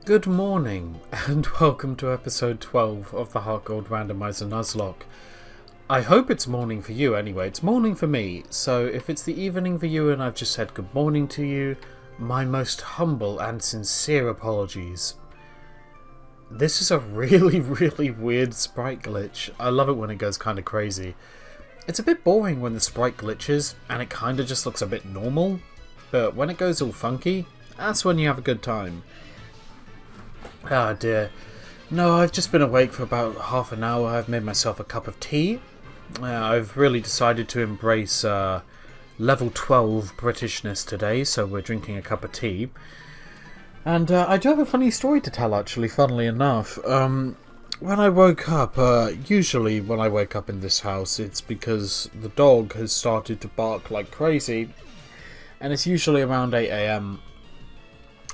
Good morning, and welcome to episode 12 of the HeartGold Randomizer Nuzlocke. I hope it's morning for you anyway. It's morning for me, so if it's the evening for you and I've just said good morning to you, my most humble and sincere apologies. This is a really weird sprite glitch. I love it when it goes kind of crazy. It's a bit boring when the sprite glitches and it kind of just looks a bit normal, but when it goes all funky, that's when you have a good time. Ah dear. No, I've just been awake for about half an hour. I've made myself a cup of tea. I've really decided to embrace level 12 Britishness today, so we're drinking a cup of tea. And I do have a funny story to tell, actually, funnily enough. When I woke up, usually when I wake up in this house, it's because the dog has started to bark like crazy, and it's usually around 8 AM.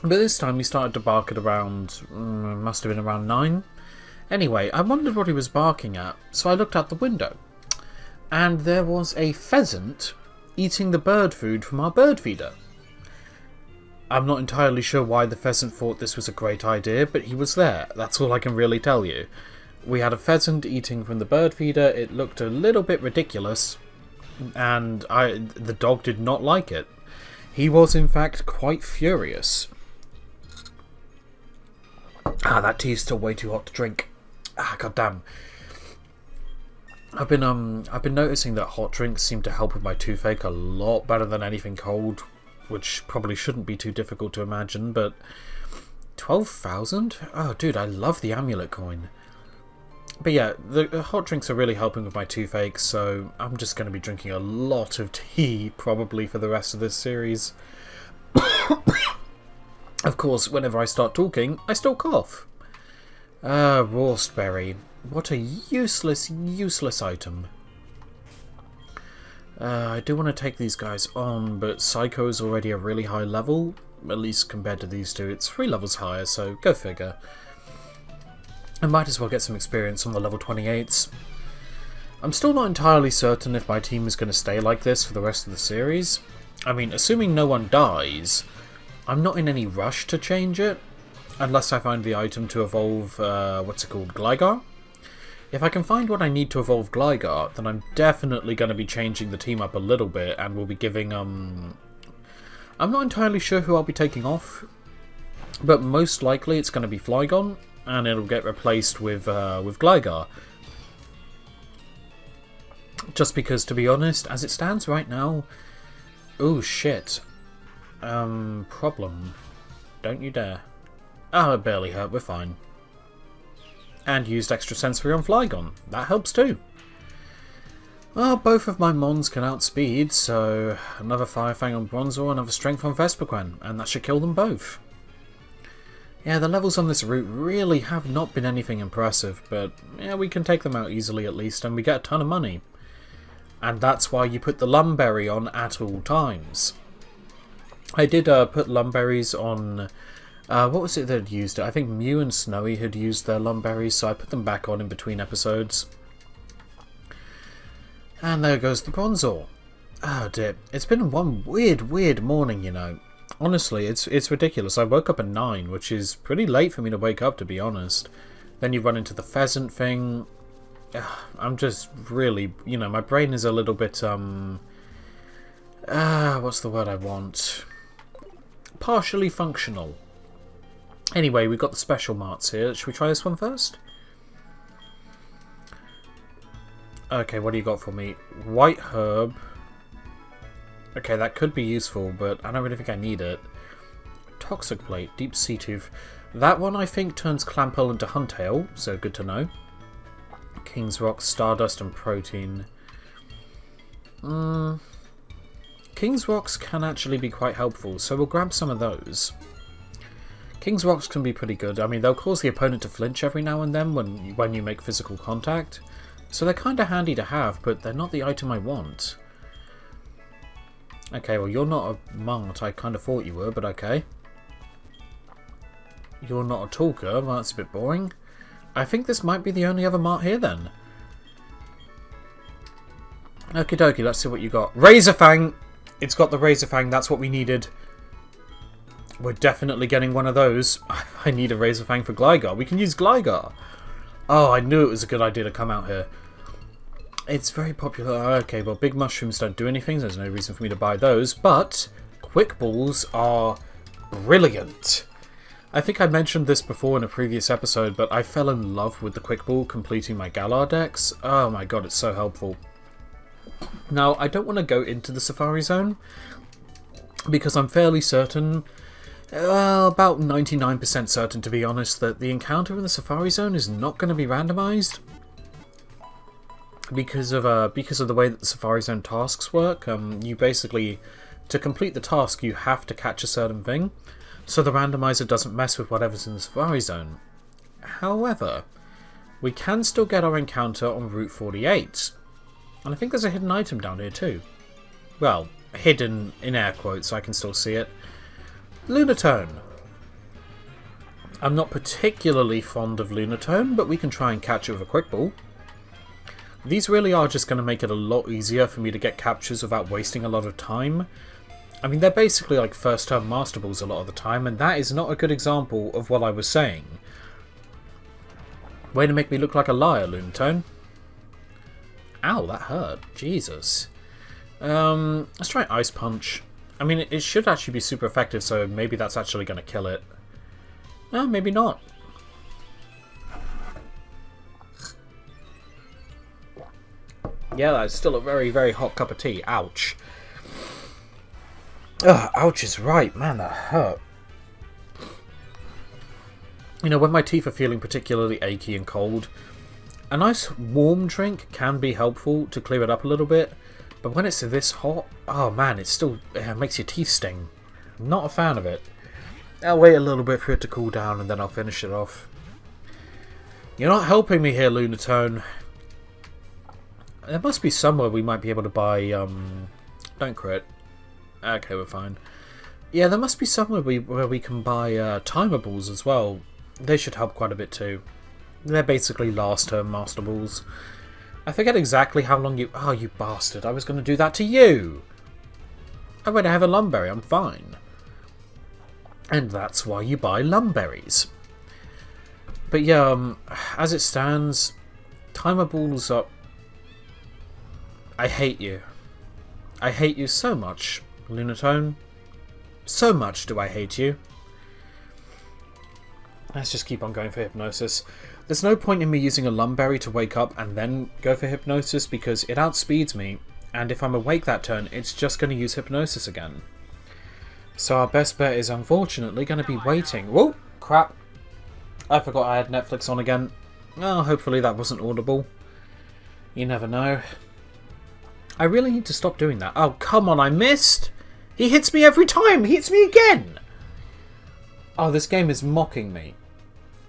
But this time he started to bark at around, must have been around 9. Anyway, I wondered what he was barking at, so I looked out the window. And there was a pheasant eating the bird food from our bird feeder. I'm not entirely sure why the pheasant thought this was a great idea, but he was there. That's all I can really tell you. We had a pheasant eating from the bird feeder. It looked a little bit ridiculous, and the dog did not like it. He was, in fact, quite furious. That tea is still way too hot to drink. Goddamn. I've been noticing that hot drinks seem to help with my toothache a lot better than anything cold, which probably shouldn't be too difficult to imagine, but 12,000? Oh, dude, I love the amulet coin. But yeah, the hot drinks are really helping with my toothache, so I'm just going to be drinking a lot of tea, probably, for the rest of this series. Of course, whenever I start talking, I still cough. Rawstberry. What a useless item. I do want to take these guys on, but Psycho is already a really high level, at least compared to these two. It's 3 levels higher, so go figure. I might as well get some experience on the level 28s. I'm still not entirely certain if my team is going to stay like this for the rest of the series. I mean, assuming no one dies, I'm not in any rush to change it, unless I find the item to evolve, Gligar? If I can find what I need to evolve Gligar, then I'm definitely going to be changing the team up a little bit, and we'll be giving, I'm not entirely sure who I'll be taking off, but most likely it's going to be Flygon, and it'll get replaced with Gligar. Just because, to be honest, as it stands right now... Oh, shit. Problem. Don't you dare. Oh, it barely hurt, we're fine. And used extra sensory on Flygon. That helps too. Well, both of my mons can outspeed, so another Fire Fang on Bronzor, another Strength on Vespiquen, and that should kill them both. Yeah, the levels on this route really have not been anything impressive, but yeah, we can take them out easily at least, and we get a ton of money. And that's why you put the Lumberry on at all times. I did put Lumberries on... what was it that had used it? I think Mew and Snowy had used their Lumberries, so I put them back on in between episodes. And there goes the Bronzor. Oh dear. It's been one weird morning, you know. Honestly, it's ridiculous. I woke up at 9, which is pretty late for me to wake up, to be honest. Then you run into the pheasant thing. I'm just really, you know, my brain is a little bit, what's the word I want? Partially functional. Anyway, we've got the special marts here. Should we try this one first? Okay, what do you got for me? White herb. Okay, that could be useful, but I don't really think I need it. Toxic plate, deep sea tooth. That one I think turns Clamperl into Huntail, so good to know. King's Rock, Stardust and Protein. King's Rocks can actually be quite helpful, so we'll grab some of those. King's Rocks can be pretty good. I mean, they'll cause the opponent to flinch every now and then when you make physical contact. So they're kind of handy to have, but they're not the item I want. Okay, well, you're not a mart. I kind of thought you were, but okay. You're not a talker. Well, that's a bit boring. I think this might be the only other mart here, then. Okie dokie, let's see what you got. Razor Fang! It's got the Razor Fang, that's what we needed. We're definitely getting one of those. I need a Razor Fang for Gligar. We can use Gligar. Oh, I knew it was a good idea to come out here. It's very popular. Okay, well, big mushrooms don't do anything. There's no reason for me to buy those. But quick balls are brilliant. I think I mentioned this before in a previous episode, but I fell in love with the quick ball completing my Galar decks. Oh my god, it's so helpful. Now, I don't want to go into the Safari Zone, because I'm fairly certain, about 99% certain to be honest, that the encounter in the Safari Zone is not going to be randomized. Because of the way that the Safari Zone tasks work, you basically, to complete the task, you have to catch a certain thing, so the randomizer doesn't mess with whatever's in the Safari Zone. However, we can still get our encounter on Route 48, and I think there's a hidden item down here too. Well, hidden in air quotes, so I can still see it. Lunatone. I'm not particularly fond of Lunatone, but we can try and catch it with a quick ball. These really are just going to make it a lot easier for me to get captures without wasting a lot of time. I mean, they're basically like first turn Master Balls a lot of the time, and that is not a good example of what I was saying. Way to make me look like a liar, Lunatone. Ow, that hurt. Jesus. Let's try Ice Punch. I mean, it should actually be super effective, so maybe that's actually going to kill it. No, maybe not. Yeah, that's still a very, very hot cup of tea. Ouch. Ugh, ouch is right. Man, that hurt. You know, when my teeth are feeling particularly achy and cold, a nice warm drink can be helpful to clear it up a little bit. But when it's this hot, oh man, it makes your teeth sting. I'm not a fan of it. I'll wait a little bit for it to cool down and then I'll finish it off. You're not helping me here, Lunatone. There must be somewhere we might be able to buy, don't crit. Okay, we're fine. Yeah, there must be somewhere where we can buy Timer Balls as well. They should help quite a bit too. They're basically last turn Master Balls. I forget exactly how long you... Oh, you bastard. I was going to do that to you. I already have a Lumberry. I'm fine. And that's why you buy Lumberries. But yeah, as it stands, Timer Balls are... I hate you. I hate you so much, Lunatone. So much do I hate you. Let's just keep on going for Hypnosis. There's no point in me using a Lumberry to wake up and then go for Hypnosis because it outspeeds me, and if I'm awake that turn, it's just going to use Hypnosis again. So our best bet is unfortunately going to be waiting. Whoa, crap. I forgot I had Netflix on again. Oh, hopefully that wasn't audible. You never know. I really need to stop doing that. Oh, come on, I missed! He hits me every time! He hits me again! Oh, this game is mocking me.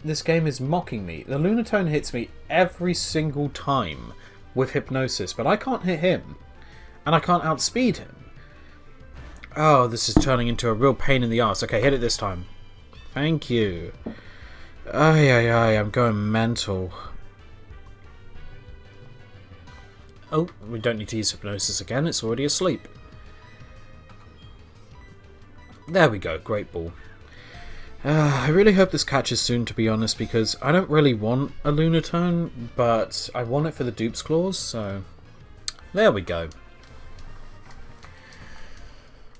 This game is mocking me. The Lunatone hits me every single time with Hypnosis, but I can't hit him. And I can't outspeed him. Oh, this is turning into a real pain in the ass. Okay, hit it this time. Thank you. Ay, I'm going mental. Oh, we don't need to use Hypnosis again. It's already asleep. There we go. Great ball. I really hope this catches soon, to be honest, because I don't really want a Lunatone, but I want it for the Dupe's Claws, so there we go.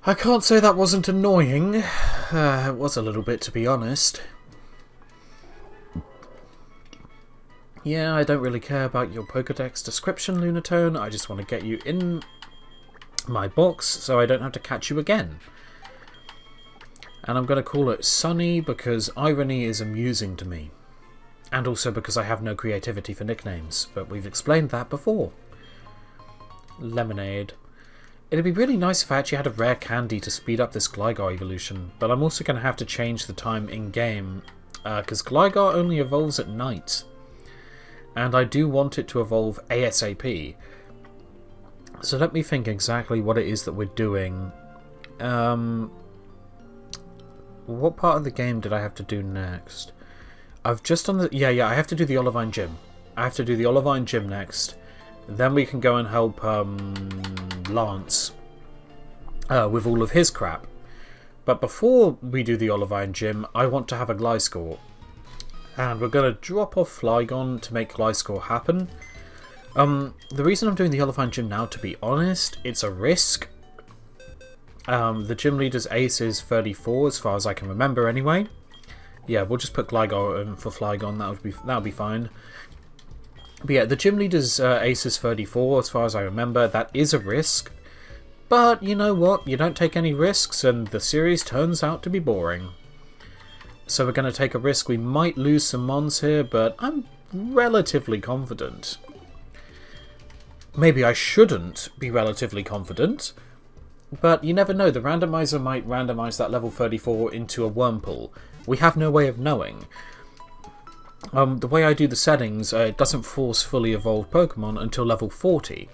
I can't say that wasn't annoying. It was a little bit, to be honest. Yeah, I don't really care about your Pokédex description, Lunatone. I just want to get you in my box so I don't have to catch you again. And I'm going to call it Sunny because irony is amusing to me. And also because I have no creativity for nicknames, but we've explained that before. Lemonade. It'd be really nice if I actually had a rare candy to speed up this Gligar evolution, but I'm also going to have to change the time in-game, because Gligar only evolves at night. And I do want it to evolve ASAP. So let me think exactly what it is that we're doing. What part of the game did I have to do next? I've just done the... Yeah, I have to do the Olivine Gym. I have to do the Olivine Gym next. Then we can go and help Lance with all of his crap. But before we do the Olivine Gym, I want to have a Gliscor. And we're going to drop off Flygon to make Gliscor happen. The reason I'm doing the Olivine Gym now, to be honest, it's a risk. The gym leader's ace is 34, as far as I can remember anyway. Yeah, we'll just put Gligar in for Flygon, that'll be fine. But yeah, the gym leader's ace is 34, as far as I remember. That is a risk. But you know what? You don't take any risks, and the series turns out to be boring. So we're going to take a risk. We might lose some mons here, but I'm relatively confident. Maybe I shouldn't be relatively confident, but you never know. The randomizer might randomize that level 34 into a Wurmple. We have no way of knowing. The way I do the settings, it doesn't force fully evolved Pokemon until level 40.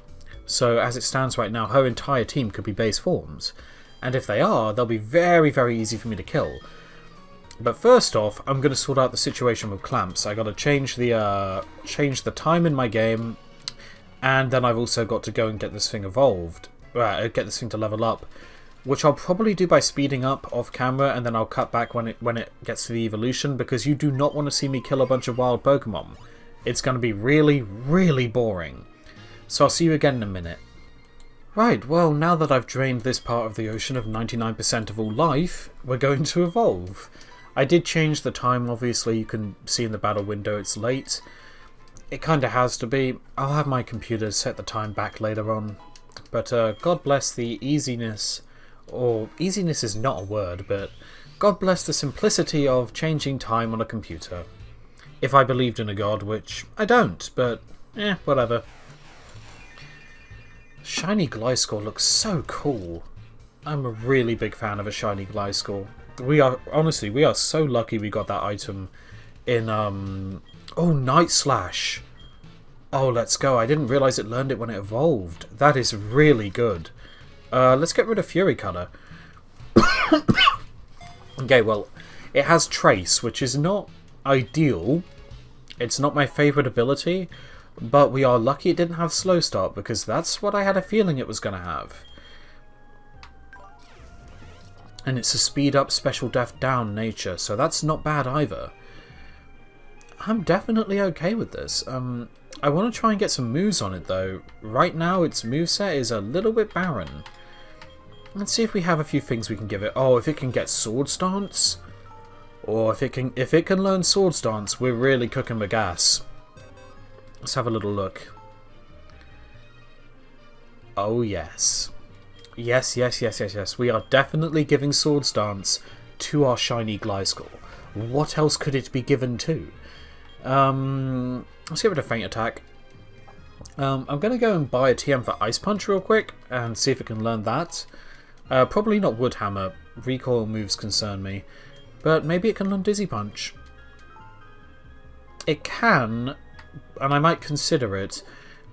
So as it stands right now, her entire team could be base forms. And if they are, they'll be very, very easy for me to kill. But first off, I'm going to sort out the situation with clamps. I got to change the time in my game, and then I've also got to go and get this thing evolved. Get this thing to level up, which I'll probably do by speeding up off camera, and then I'll cut back when it gets to the evolution, because you do not want to see me kill a bunch of wild Pokemon. It's going to be really, really boring. So I'll see you again in a minute. Right, well, now that I've drained this part of the ocean of 99% of all life, we're going to evolve. I did change the time, obviously. You can see in the battle window it's late. It kind of has to be. I'll have my computer set the time back later on. But God bless the easiness, or easiness is not a word, but God bless the simplicity of changing time on a computer. If I believed in a god, which I don't, but whatever. Shiny Gliscor looks so cool. I'm a really big fan of a shiny Gliscor. We are so lucky we got that item in oh, Night Slash. Oh, let's go. I didn't realise it learned it when it evolved. That is really good. Let's get rid of Fury Cutter. Okay, well, it has Trace, which is not ideal. It's not my favourite ability, but we are lucky it didn't have Slow Start, because that's what I had a feeling it was going to have. And it's a speed up, special def down nature, so that's not bad either. I'm definitely okay with this. I want to try and get some moves on it though. Right now its moveset is a little bit barren. Let's see if we have a few things we can give it. Oh, if it can get Sword Stance, or if it can learn Sword Stance, we're really cooking with gas. Let's have a little look. Oh yes. Yes. We are definitely giving Sword Stance to our shiny Gliscor. What else could it be given to? Let's get rid of Feint Attack. I'm going to go and buy a TM for Ice Punch real quick and see if it can learn that. Probably not Wood Hammer. Recoil moves concern me. But maybe it can learn Dizzy Punch. It can, and I might consider it.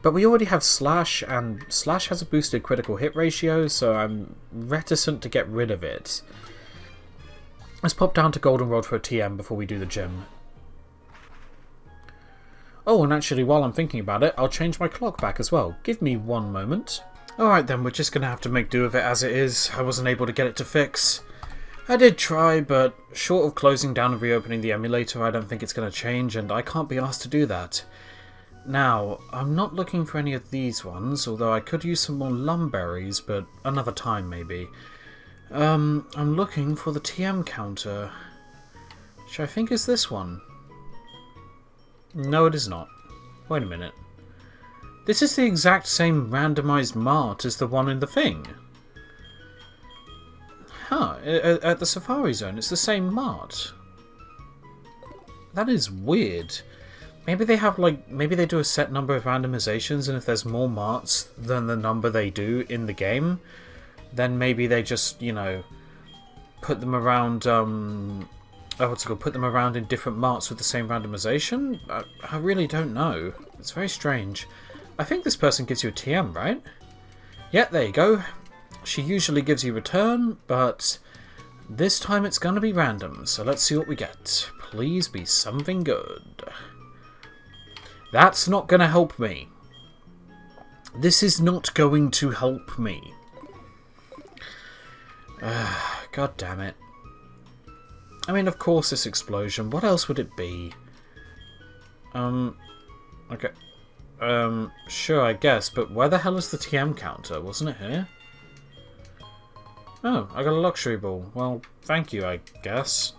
But we already have Slash, and Slash has a boosted critical hit ratio, so I'm reticent to get rid of it. Let's pop down to Goldenrod for a TM before we do the gym. Oh, and actually, while I'm thinking about it, I'll change my clock back as well. Give me one moment. Alright then, we're just going to have to make do with it as it is. I wasn't able to get it to fix. I did try, but short of closing down and reopening the emulator, I don't think it's going to change, and I can't be asked to do that. Now, I'm not looking for any of these ones, although I could use some more Lumberries, but another time maybe. I'm looking for the TM counter, which I think is this one. No, it is not. Wait a minute. This is the exact same randomized mart as the one in the thing. Huh, at the Safari Zone, it's the same mart. That is weird. Maybe they have, like, maybe they do a set number of randomizations, and if there's more marts than the number they do in the game, then maybe they just, you know, put them around, put them around in different marts with the same randomization? I really don't know. It's very strange. I think this person gives you a TM, right? Yeah, there you go. She usually gives you return, but this time it's going to be random, so let's see what we get. Please be something good. That's not going to help me. This is not going to help me. God damn it. I mean, of course this explosion. What else would it be? Okay. Sure, I guess, but where the hell is the TM counter? Wasn't it here? Oh, I got a luxury ball. Well, thank you, I guess.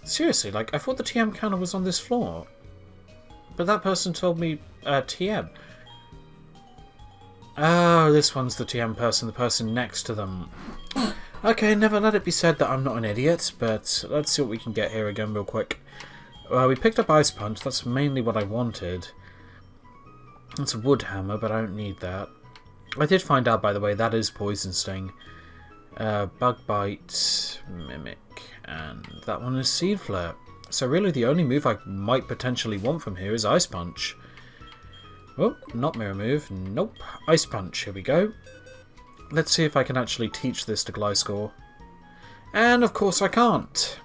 Seriously, like, I thought the TM counter was on this floor. But that person told me, TM. Oh, this one's the TM person, the person next to them. Okay, never let it be said that I'm not an idiot, but let's see what we can get here again real quick. We picked up Ice Punch, that's mainly what I wanted. It's a wood hammer, but I don't need that. I did find out, by the way, that is Poison Sting. Bug Bite, Mimic, and that one is Seed Flare. So really the only move I might potentially want from here is Ice Punch. Oh, not Mirror Move. Nope. Ice Punch, here we go. Let's see if I can actually teach this to Gliscor. And of course I can't.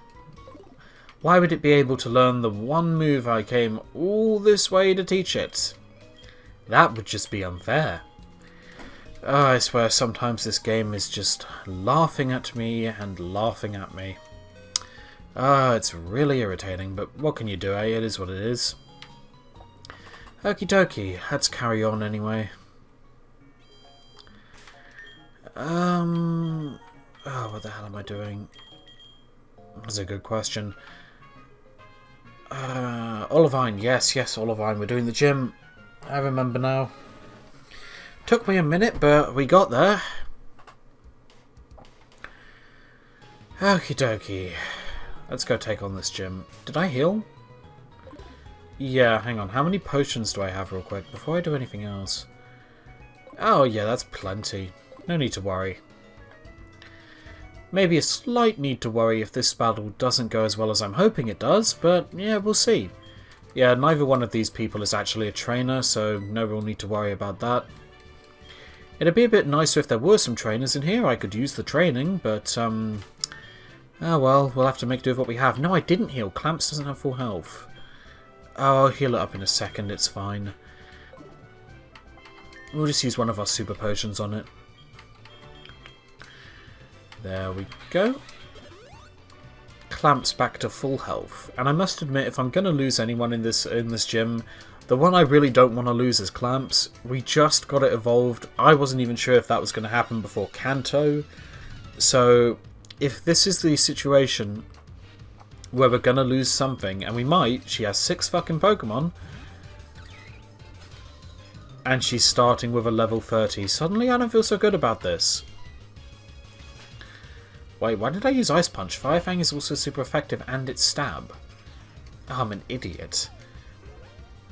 Why would it be able to learn the one move I came all this way to teach it? That would just be unfair. Oh, I swear sometimes this game is just laughing at me and laughing at me. It's really irritating, but what can you do, eh? It is what it is. Okie dokie, let's carry on anyway. Oh, what the hell am I doing? That's a good question. Olivine, yes, Olivine, we're doing the gym. I remember now. Took me a minute, but we got there. Okie dokie. Let's go take on this gym. Did I heal? Yeah, hang on. How many potions do I have real quick before I do anything else? Oh yeah, that's plenty. No need to worry. Maybe a slight need to worry if this battle doesn't go as well as I'm hoping it does, but yeah, we'll see. Yeah, neither one of these people is actually a trainer, so no real need to worry about that. It'd be a bit nicer if there were some trainers in here. I could use the training, but oh well, we'll have to make do with what we have. No, I didn't heal. Clamps doesn't have full health. Oh, I'll heal it up in a second, it's fine. We'll just use one of our super potions on it. There we go. Clamps back to full health. And I must admit, if I'm going to lose anyone in this gym, the one I really don't want to lose is Clamps. We just got it evolved. I wasn't even sure if that was going to happen before Kanto. So, if this is the situation where we're going to lose something, and we might, she has 6 fucking Pokemon, and she's starting with a level 30. Suddenly I don't feel so good about this. Wait, why did I use Ice Punch? Fire Fang is also super effective, and it's Stab. Oh, I'm an idiot.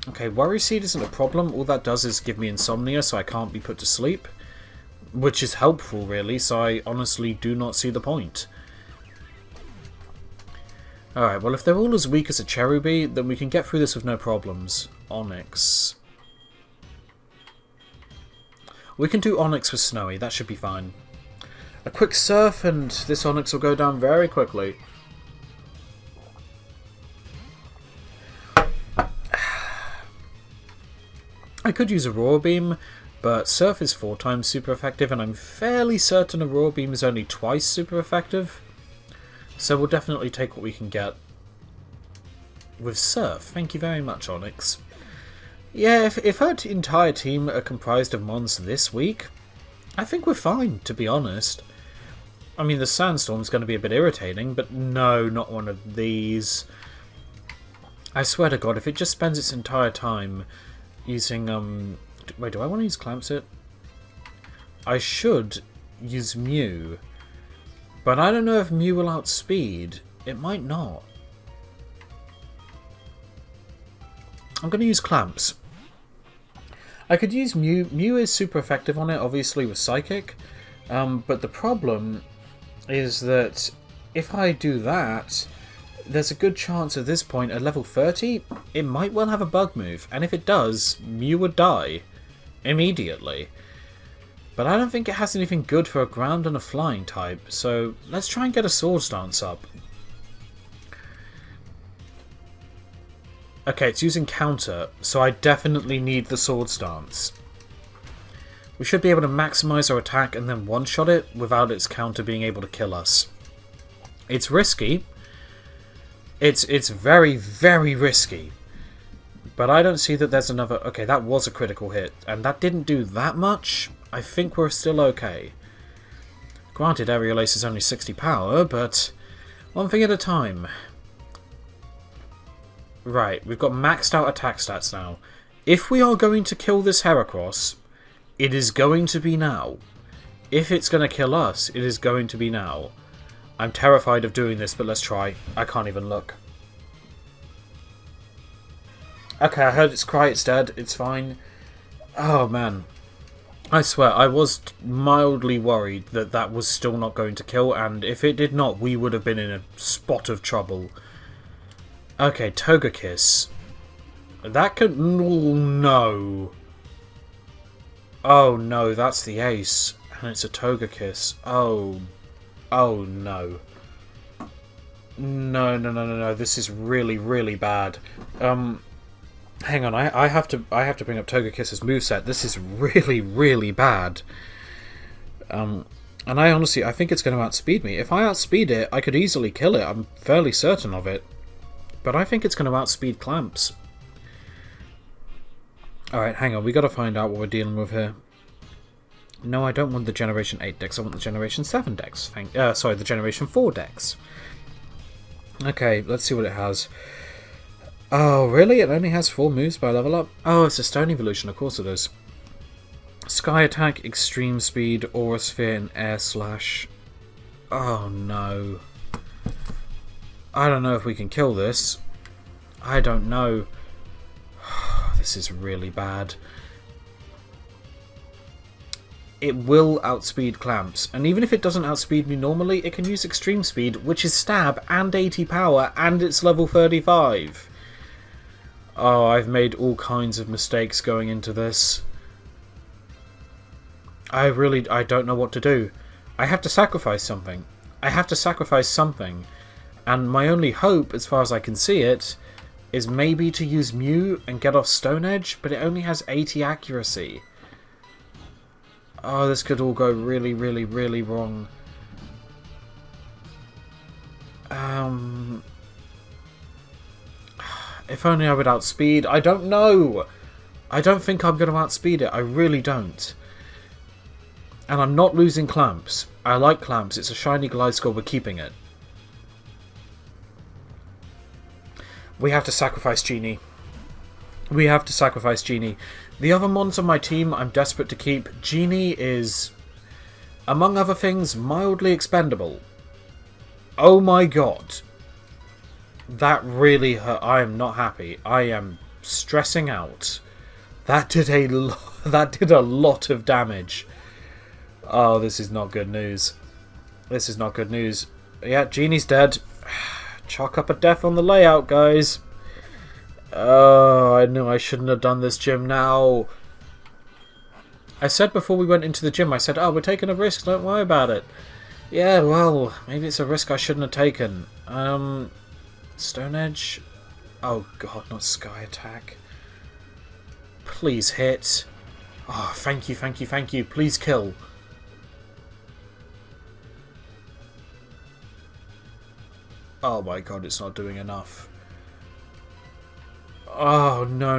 Okay, Worry Seed isn't a problem. All that does is give me insomnia, so I can't be put to sleep. Which is helpful, really, so I honestly do not see the point. Alright, well, if they're all as weak as a Cherubi, then we can get through this with no problems. Onyx. We can do Onyx with Snowy, that should be fine. A quick Surf, and this Onyx will go down very quickly. I could use Aurora Beam, but Surf is 4 times super effective, and I'm fairly certain Aurora Beam is only twice super effective. So we'll definitely take what we can get with Surf. Thank you very much, Onyx. Yeah, if our entire team are comprised of Mons this week, I think we're fine, to be honest. I mean, the Sandstorm's going to be a bit irritating, but no, not one of these. I swear to God, if it just spends its entire time using, wait, do I want to use Clamps it? I should use Mew. But I don't know if Mew will outspeed. It might not. I'm going to use Clamps. I could use Mew. Mew is super effective on it, obviously, with Psychic. But the problem is that if I do that, there's a good chance at this point, at level 30, it might well have a bug move. And if it does, Mew would die immediately. But I don't think it has anything good for a ground and a flying type, so let's try and get a Swords Dance up. Okay, it's using Counter, so I definitely need the Swords Dance. We should be able to maximize our attack and then one-shot it without its counter being able to kill us. It's risky. It's very, very risky. But I don't see that there's another... Okay, that was a critical hit. And that didn't do that much. I think we're still okay. Granted, Aerial Ace is only 60 power, but... one thing at a time. Right, we've got maxed out attack stats now. If we are going to kill this Heracross, it is going to be now. If it's going to kill us, it is going to be now. I'm terrified of doing this, but let's try. I can't even look. Okay, I heard its cry, it's dead, it's fine. Oh man. I swear, I was mildly worried that that was still not going to kill, and if it did not, we would have been in a spot of trouble. Okay, Togekiss. That could... oh, no. Oh no, that's the ace. And it's a Togekiss. Oh. Oh no. No. This is really, really bad. Hang on, I have to bring up Togekiss's moveset. This is really, really bad. And I think it's going to outspeed me. If I outspeed it, I could easily kill it. I'm fairly certain of it. But I think it's going to outspeed Clamps. Alright, hang on. We got to find out what we're dealing with here. No, I don't want the Generation 8 Dex. I want the Generation 7 Dex. Sorry, the Generation 4 Dex. Okay, let's see what it has. Oh, really? It only has 4 moves by level up? Oh, it's a Stone Evolution. Of course it is. Sky Attack, Extreme Speed, Aura Sphere, and Air Slash. Oh, no. I don't know if we can kill this. I don't know. This is really bad. It will outspeed Clamps, and even if it doesn't outspeed me normally, it can use Extreme Speed, which is Stab and 80 power, and it's level 35. Oh, I've made all kinds of mistakes going into this. I don't know what to do. I have to sacrifice something. And my only hope, as far as I can see it, is maybe to use Mew and get off Stone Edge, but it only has 80 accuracy. Oh, this could all go really, really, really wrong. If only I would outspeed. I don't know. I don't think I'm going to outspeed it. I really don't. And I'm not losing Clamps. I like Clamps. It's a shiny Gliscor. We're keeping it. We have to sacrifice Genie. We have to sacrifice Genie. The other mons on my team I'm desperate to keep. Genie is, among other things, mildly expendable. Oh my god. That really hurt. I am not happy. I am stressing out. That did a lot of damage. Oh, this is not good news. This is not good news. Yeah, Genie's dead. Chalk up a death on the layout, guys. Oh, I knew I shouldn't have done this gym now. I said before we went into the gym, I said, oh, we're taking a risk, don't worry about it. Yeah, well, maybe it's a risk I shouldn't have taken. Stone Edge? Oh god, not Sky Attack. Please hit. Oh, thank you, thank you, thank you. Please kill. Oh my god, it's not doing enough. Oh, no.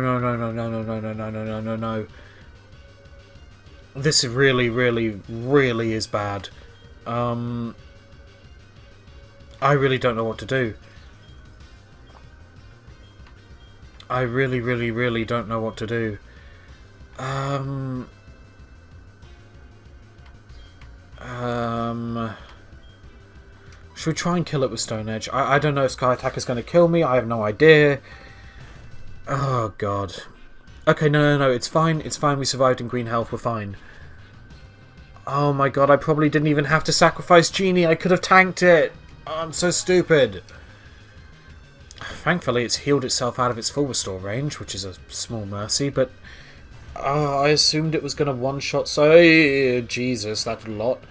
This really, really, really is bad. I really don't know what to do. I really, really, really don't know what to do. Should we try and kill it with Stone Edge? I don't know if Sky Attack is going to kill me. I have no idea. Oh, God. Okay, no. It's fine. It's fine. We survived in green health. We're fine. Oh, my God. I probably didn't even have to sacrifice Genie. I could have tanked it. Oh, I'm so stupid. Thankfully, it's healed itself out of its full restore range, which is a small mercy, but I assumed it was going to one-shot... Jesus, that's a lot.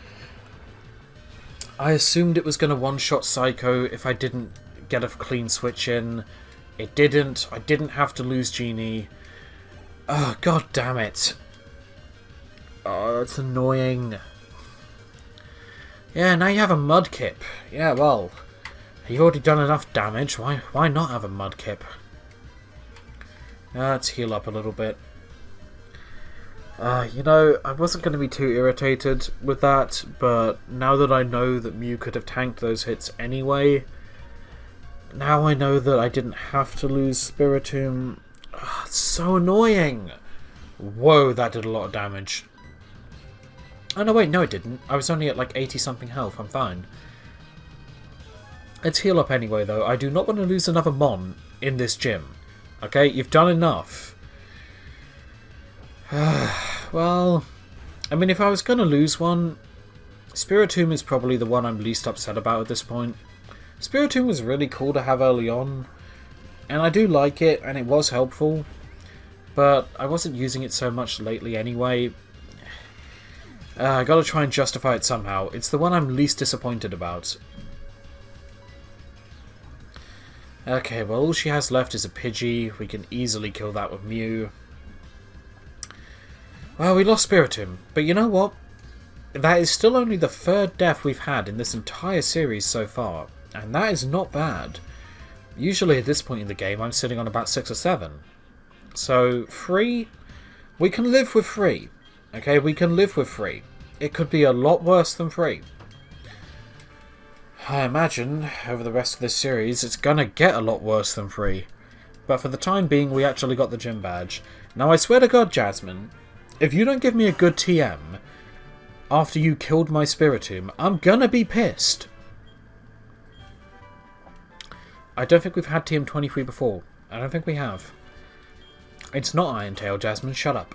I assumed it was going to one-shot Psycho if I didn't get a clean switch in. It didn't. I didn't have to lose Genie. Oh, god damn it. Oh, that's annoying. Yeah, now you have a Mudkip. Yeah, well, you've already done enough damage. Why not have a Mudkip? Let's heal up a little bit. You know, I wasn't going to be too irritated with that, but now that I know that Mew could have tanked those hits anyway, now I know that I didn't have to lose Spiritomb. It's so annoying! Whoa, that did a lot of damage. Oh no, wait, no it didn't. I was only at like 80 something health, I'm fine. Let's heal up anyway though. I do not want to lose another Mon in this gym. Okay, you've done enough. Well, I mean, if I was going to lose one, Spiritomb is probably the one I'm least upset about at this point. Spiritomb was really cool to have early on, and I do like it, and it was helpful, but I wasn't using it so much lately anyway. I gotta try and justify it somehow. It's the one I'm least disappointed about. Okay, well, all she has left is a Pidgey. We can easily kill that with Mew. Well, we lost Spiritomb, but you know what? That is still only the third death we've had in this entire series so far, and that is not bad. Usually at this point in the game, I'm sitting on about 6 or 7. So, 3? We can live with 3. Okay, we can live with 3. It could be a lot worse than 3. I imagine, over the rest of this series, it's gonna get a lot worse than 3. But for the time being, we actually got the gym badge. Now, I swear to God, Jasmine, if you don't give me a good TM after you killed my Spiritomb, I'm gonna be pissed. I don't think we've had TM23 before. I don't think we have. It's not Iron Tail, Jasmine. Shut up.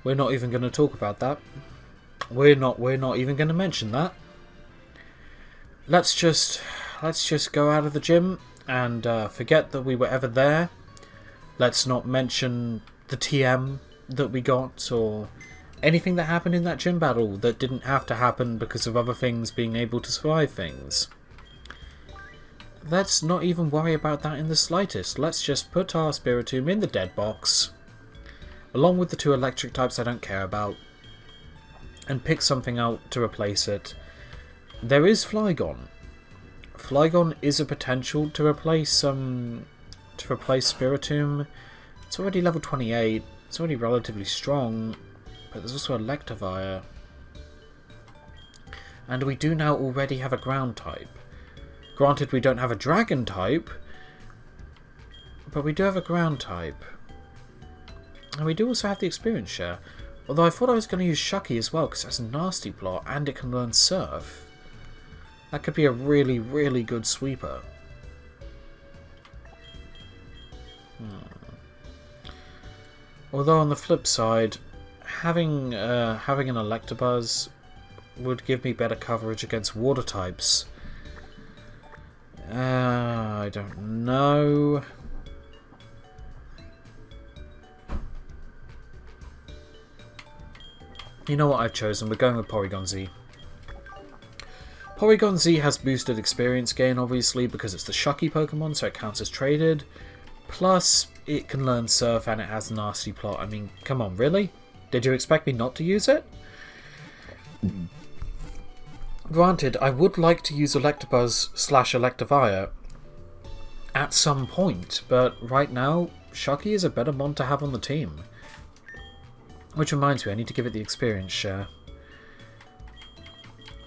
We're not even going to talk about that. We're not even going to mention that. Let's just go out of the gym and forget that we were ever there. Let's not mention the TM that we got or anything that happened in that gym battle that didn't have to happen because of other things being able to survive things. Let's not even worry about that in the slightest. Let's just put our Spiritomb in the dead box, along with the 2 electric types I don't care about, and pick something out to replace it. There is Flygon. Flygon is a potential to replace Spiritomb. It's already level 28. It's already relatively strong, but there's also Electivire. And we do now already have a ground type. Granted, we don't have a dragon type, but we do have a ground type. And we do also have the experience share. Although I thought I was going to use Shucky as well, because that's a nasty plot, and it can learn Surf. That could be a really, really good sweeper. Although on the flip side, having an Electabuzz would give me better coverage against water types. I don't know. You know what I've chosen? We're going with Porygon Z. Porygon Z has boosted experience gain, obviously, because it's the Shucky Pokemon, so it counts as traded. Plus, it can learn Surf and it has Nasty Plot. I mean, come on, really? Did you expect me not to use it? Granted, I would like to use Electabuzz / Electivire at some point, but right now, Shucky is a better mon to have on the team. Which reminds me, I need to give it the experience share.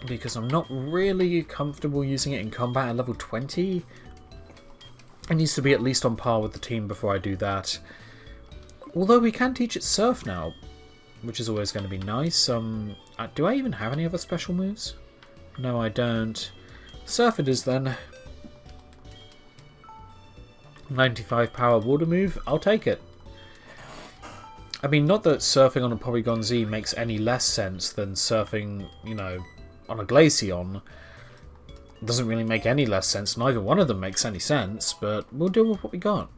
Because I'm not really comfortable using it in combat at level 20. It needs to be at least on par with the team before I do that. Although we can teach it Surf now, which is always going to be nice. Do I even have any other special moves? No, I don't. Surf it is then. 95 power water move, I'll take it. I mean, not that surfing on a Porygon Z makes any less sense than surfing, you know, on a Glaceon. It doesn't really make any less sense. Neither one of them makes any sense, but we'll deal with what we got.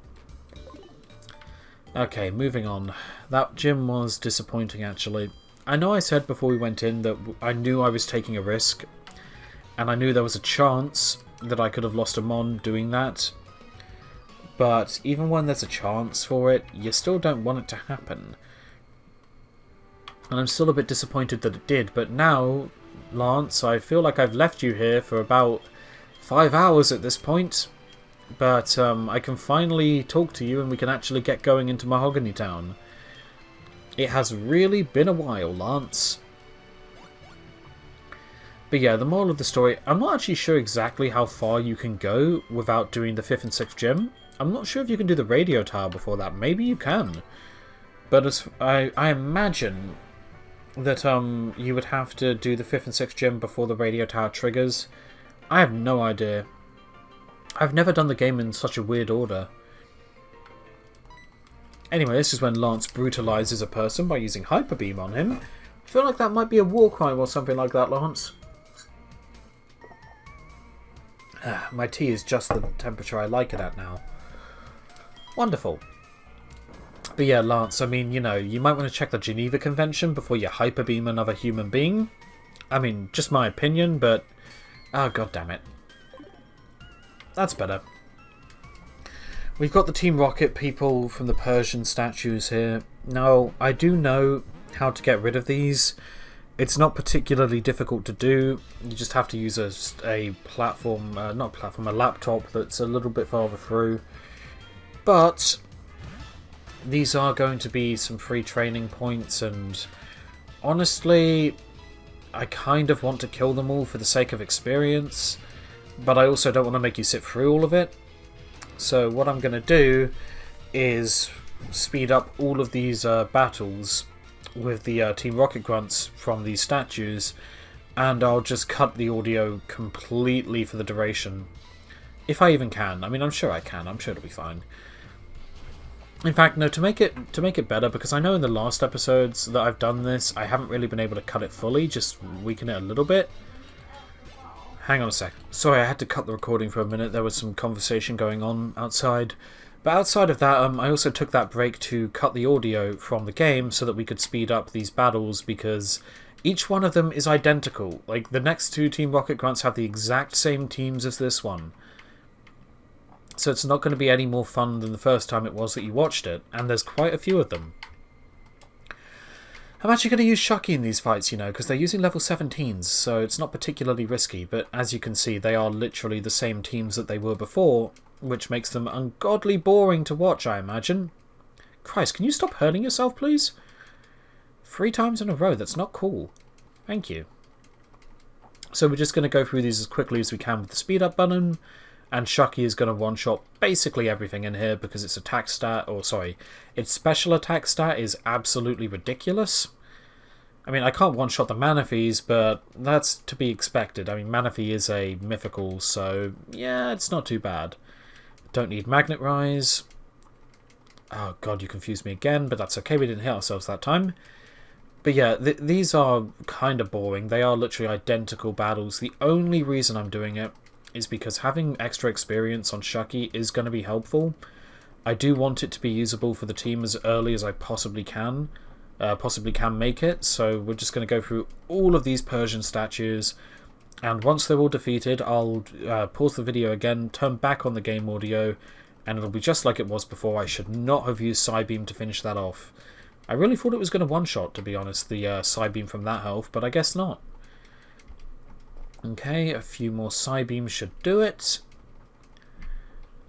Okay, moving on. That gym was disappointing, actually. I know I said before we went in that I knew I was taking a risk, and I knew there was a chance that I could have lost a Mon doing that. But even when there's a chance for it, you still don't want it to happen. And I'm still a bit disappointed that it did, but now, Lance, I feel like I've left you here for about 5 hours at this point. But I can finally talk to you and we can actually get going into Mahogany Town. It has really been a while, Lance. But yeah, the moral of the story, I'm not actually sure exactly how far you can go without doing the 5th and 6th gym. I'm not sure if you can do the radio tower before that. Maybe you can. But as I imagine that you would have to do the 5th and 6th gym before the radio tower triggers. I have no idea. I've never done the game in such a weird order. Anyway, this is when Lance brutalizes a person by using Hyper Beam on him. I feel like that might be a war crime or something like that, Lance. My tea is just the temperature I like it at now. Wonderful. But yeah, Lance, I mean, you know, you might want to check the Geneva Convention before you Hyper Beam another human being. I mean, just my opinion, but... oh, god damn it. That's better. We've got the Team Rocket people from the Persian statues here. Now, I do know how to get rid of these. It's not particularly difficult to do. You just have to use a platform, not platform, a laptop that's a little bit farther through. But these are going to be some free training points, and honestly, I kind of want to kill them all for the sake of experience. But I also don't want to make you sit through all of it. So what I'm going to do is speed up all of these battles with the Team Rocket grunts from these statues, and I'll just cut the audio completely for the duration. If I even can. I mean, I'm sure I can. I'm sure it'll be fine. In fact, no, to make it better, because I know in the last episodes that I've done this, I haven't really been able to cut it fully, just weaken it a little bit. Hang on a sec. Sorry, I had to cut the recording for a minute. There was some conversation going on outside. But outside of that, I also took that break to cut the audio from the game so that we could speed up these battles, because each one of them is identical. Like, the next two Team Rocket grunts have the exact same teams as this one. So it's not going to be any more fun than the first time it was that you watched it, and there's quite a few of them. I'm actually going to use Shucky in these fights, you know, because they're using level 17s, so it's not particularly risky, but as you can see, they are literally the same teams that they were before, which makes them ungodly boring to watch, I imagine. Christ, can you stop hurting yourself, please? 3 times in a row, that's not cool. Thank you. So we're just going to go through these as quickly as we can with the speed up button, and Shucky is going to one-shot basically everything in here because its attack stat, or sorry, its special attack stat is absolutely ridiculous. I mean, I can't one-shot the Manaphy's, but that's to be expected. I mean, Manaphy is a mythical, so yeah, it's not too bad. Don't need Magnet Rise. Oh god, you confused me again, but that's okay, we didn't hit ourselves that time. But yeah, these are kind of boring. They are literally identical battles. The only reason I'm doing it is because having extra experience on Shucky is going to be helpful. I do want it to be usable for the team as early as I possibly can make it, so we're just going to go through all of these Persian statues, and once they're all defeated, I'll pause the video again, turn back on the game audio, and it'll be just like it was before. I should not have used Psybeam to finish that off. I really thought it was going to one-shot, to be honest, the Psybeam from that health, but I guess not. Okay, a few more Psybeams should do it.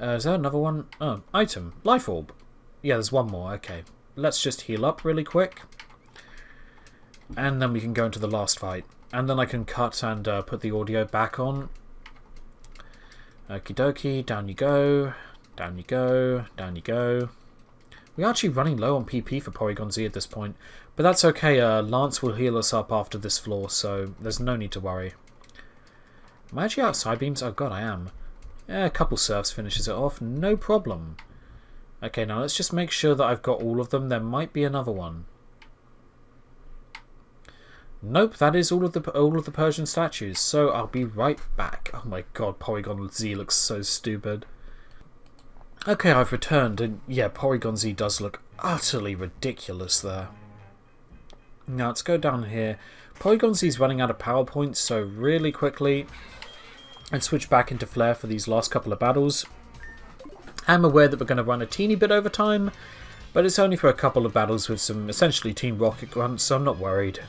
Is there another one? Oh, item. Life Orb. Yeah, there's one more. Okay. Let's just heal up really quick. And then we can go into the last fight. And then I can cut and put the audio back on. Okie dokie. Down you go. Down you go. Down you go. We're actually running low on PP for Porygon Z at this point. But that's okay. Lance will heal us up after this floor, so there's no need to worry. Am I actually out of Psybeams? Oh god, I am. Yeah, a couple surfs finishes it off, no problem. Okay, now let's just make sure that I've got all of them. There might be another one. Nope, that is all of the Persian statues. So I'll be right back. Oh my god, Porygon Z looks so stupid. Okay, I've returned, and yeah, Porygon Z does look utterly ridiculous there. Now let's go down here. Polygon's running out of power points, so really quickly and switch back into Flare for these last couple of battles. I'm aware that we're going to run a teeny bit over time, but it's only for a couple of battles with some essentially Team Rocket grunts, so I'm not worried.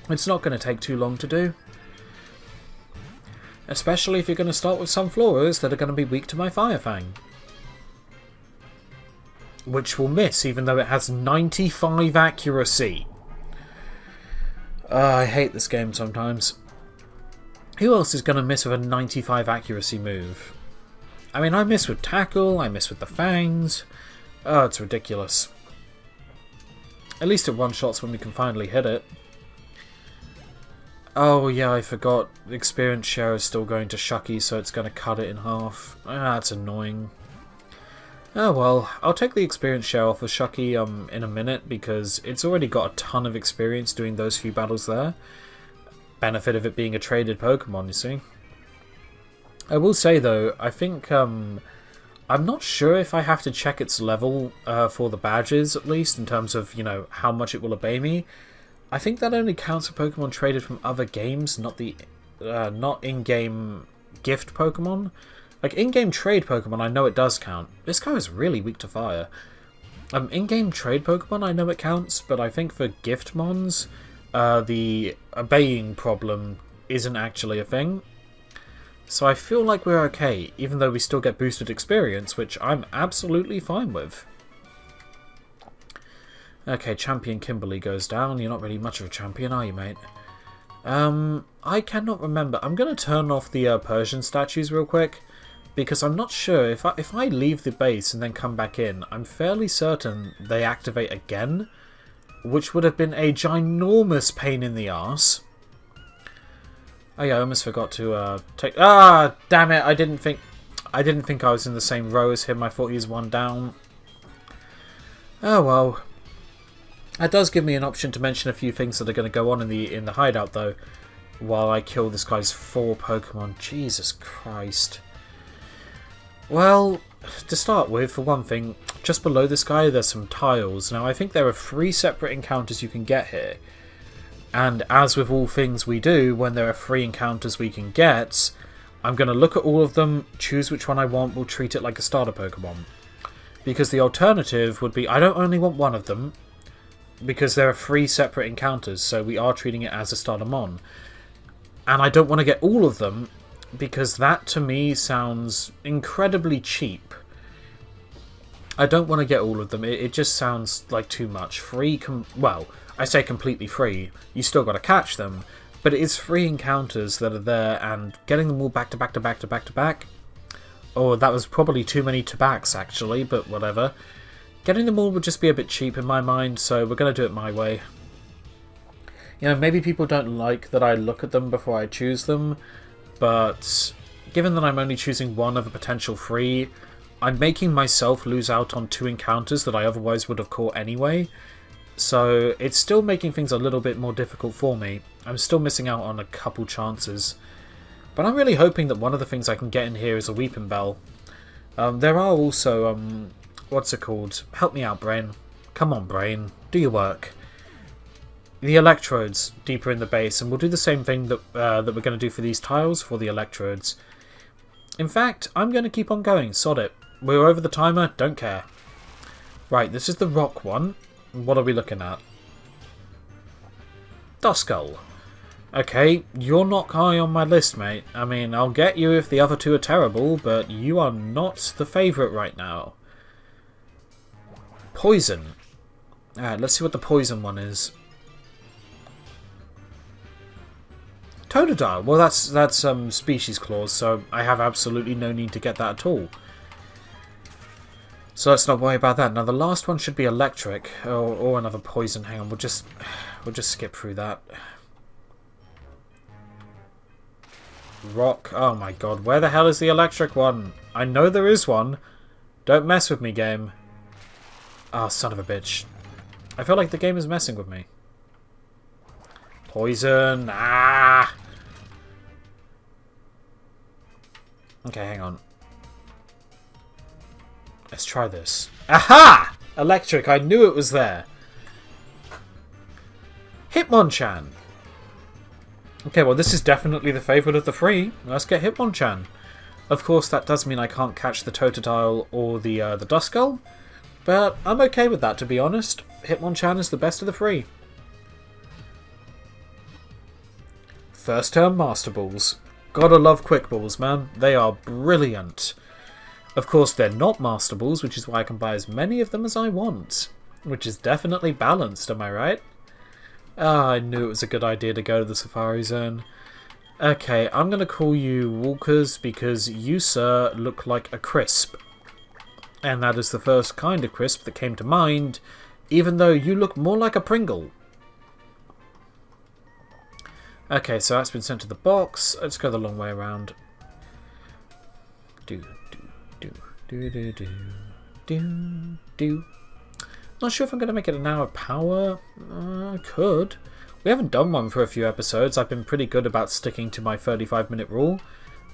It's not going to take too long to do. Especially if you're going to start with some floras that are going to be weak to my Fire Fang. Which will miss, even though it has 95 accuracy. I hate this game sometimes. Who else is going to miss with a 95 accuracy move? I mean, I miss with Tackle, I miss with the Fangs. Oh, it's ridiculous. At least it one-shots when we can finally hit it. Oh yeah, I forgot. The experience share is still going to Shucky, so it's going to cut it in half. Ah, that's annoying. Oh well, I'll take the experience share off of Shucky in a minute, because it's already got a ton of experience doing those few battles there. Benefit of it being a traded Pokemon, you see. I will say though, I think I'm not sure if I have to check its level for the badges, at least, in terms of, you know, how much it will obey me. I think that only counts for Pokemon traded from other games, not the not in-game gift Pokemon. Like, in-game trade Pokemon, I know it does count. This guy is really weak to fire. In-game trade Pokemon, I know it counts, but I think for gift mons, the obeying problem isn't actually a thing. So I feel like we're okay, even though we still get boosted experience, which I'm absolutely fine with. Okay, Champion Kimberly goes down. You're not really much of a champion, are you, mate? I cannot remember. I'm going to turn off the Persian statues real quick, because I'm not sure. If I leave the base and then come back in, I'm fairly certain they activate again, which would have been a ginormous pain in the arse. Oh yeah, I almost forgot to take... Ah, damn it! I didn't think I was in the same row as him. I thought he was one down. Oh well. That does give me an option to mention a few things that are going to go on in the hideout, though, while I kill this guy's 4 Pokemon. Jesus Christ. Well, to start with, for one thing, just below this guy there's some tiles. Now, I think there are 3 separate encounters you can get here. And as with all things we do, when there are 3 encounters we can get, I'm going to look at all of them, choose which one I want, we'll treat it like a starter Pokemon. Because the alternative would be, I don't only want one of them, because there are 3 separate encounters, so we are treating it as a starter mon. And I don't want to get all of them, because that to me sounds incredibly cheap. I don't want to get all of them, it just sounds like too much. Well, I say completely free, you still got to catch them, but it is 3 encounters that are there, and getting them all back to back to back to back to back. Oh, that was probably too many to-backs actually, but whatever. Getting them all would just be a bit cheap in my mind, so we're going to do it my way. You know, maybe people don't like that I look at them before I choose them, but given that I'm only choosing one of a potential 3, I'm making myself lose out on 2 encounters that I otherwise would have caught anyway, so it's still making things a little bit more difficult for me. I'm still missing out on a couple chances, but I'm really hoping that one of the things I can get in here is a Weeping Bell. There are also... what's it called? Help me out, Brain. Come on, Brain. Do your work. The electrodes deeper in the base, and we'll do the same thing that we're going to do for these tiles for the electrodes. In fact, I'm going to keep on going. Sod it. We're over the timer. Don't care. Right, this is the rock one. What are we looking at? Duskull. Okay, you're not high on my list, mate. I mean, I'll get you if the other 2 are terrible, but you are not the favourite right now. Poison. Alright, let's see what the poison one is. Totodile. Well, that's species clause, so I have absolutely no need to get that at all. So let's not worry about that. Now the last one should be electric, or another poison. Hang on, we'll just skip through that. Rock. Oh my god, where the hell is the electric one? I know there is one. Don't mess with me, game. Ah, oh, son of a bitch. I feel like the game is messing with me. Poison. Ah! Okay, hang on. Let's try this. Aha! Electric. I knew it was there. Hitmonchan! Okay, well this is definitely the favourite of the three. Let's get Hitmonchan. Of course, that does mean I can't catch the Totodile or the Duskull, but I'm okay with that, to be honest. Hitmonchan is the best of the three. First turn Master Balls. Gotta love Quick Balls, man. They are brilliant. Of course, they're not Master Balls, which is why I can buy as many of them as I want. Which is definitely balanced, am I right? Ah, I knew it was a good idea to go to the Safari Zone. Okay, I'm going to call you Walkers because you, sir, look like a crisp. And that is the first kind of crisp that came to mind, even though you look more like a Pringle. Okay, so that's been sent to the box. Let's go the long way around. Not sure if I'm going to make it an hour power. I could. We haven't done one for a few episodes. I've been pretty good about sticking to my 35-minute rule.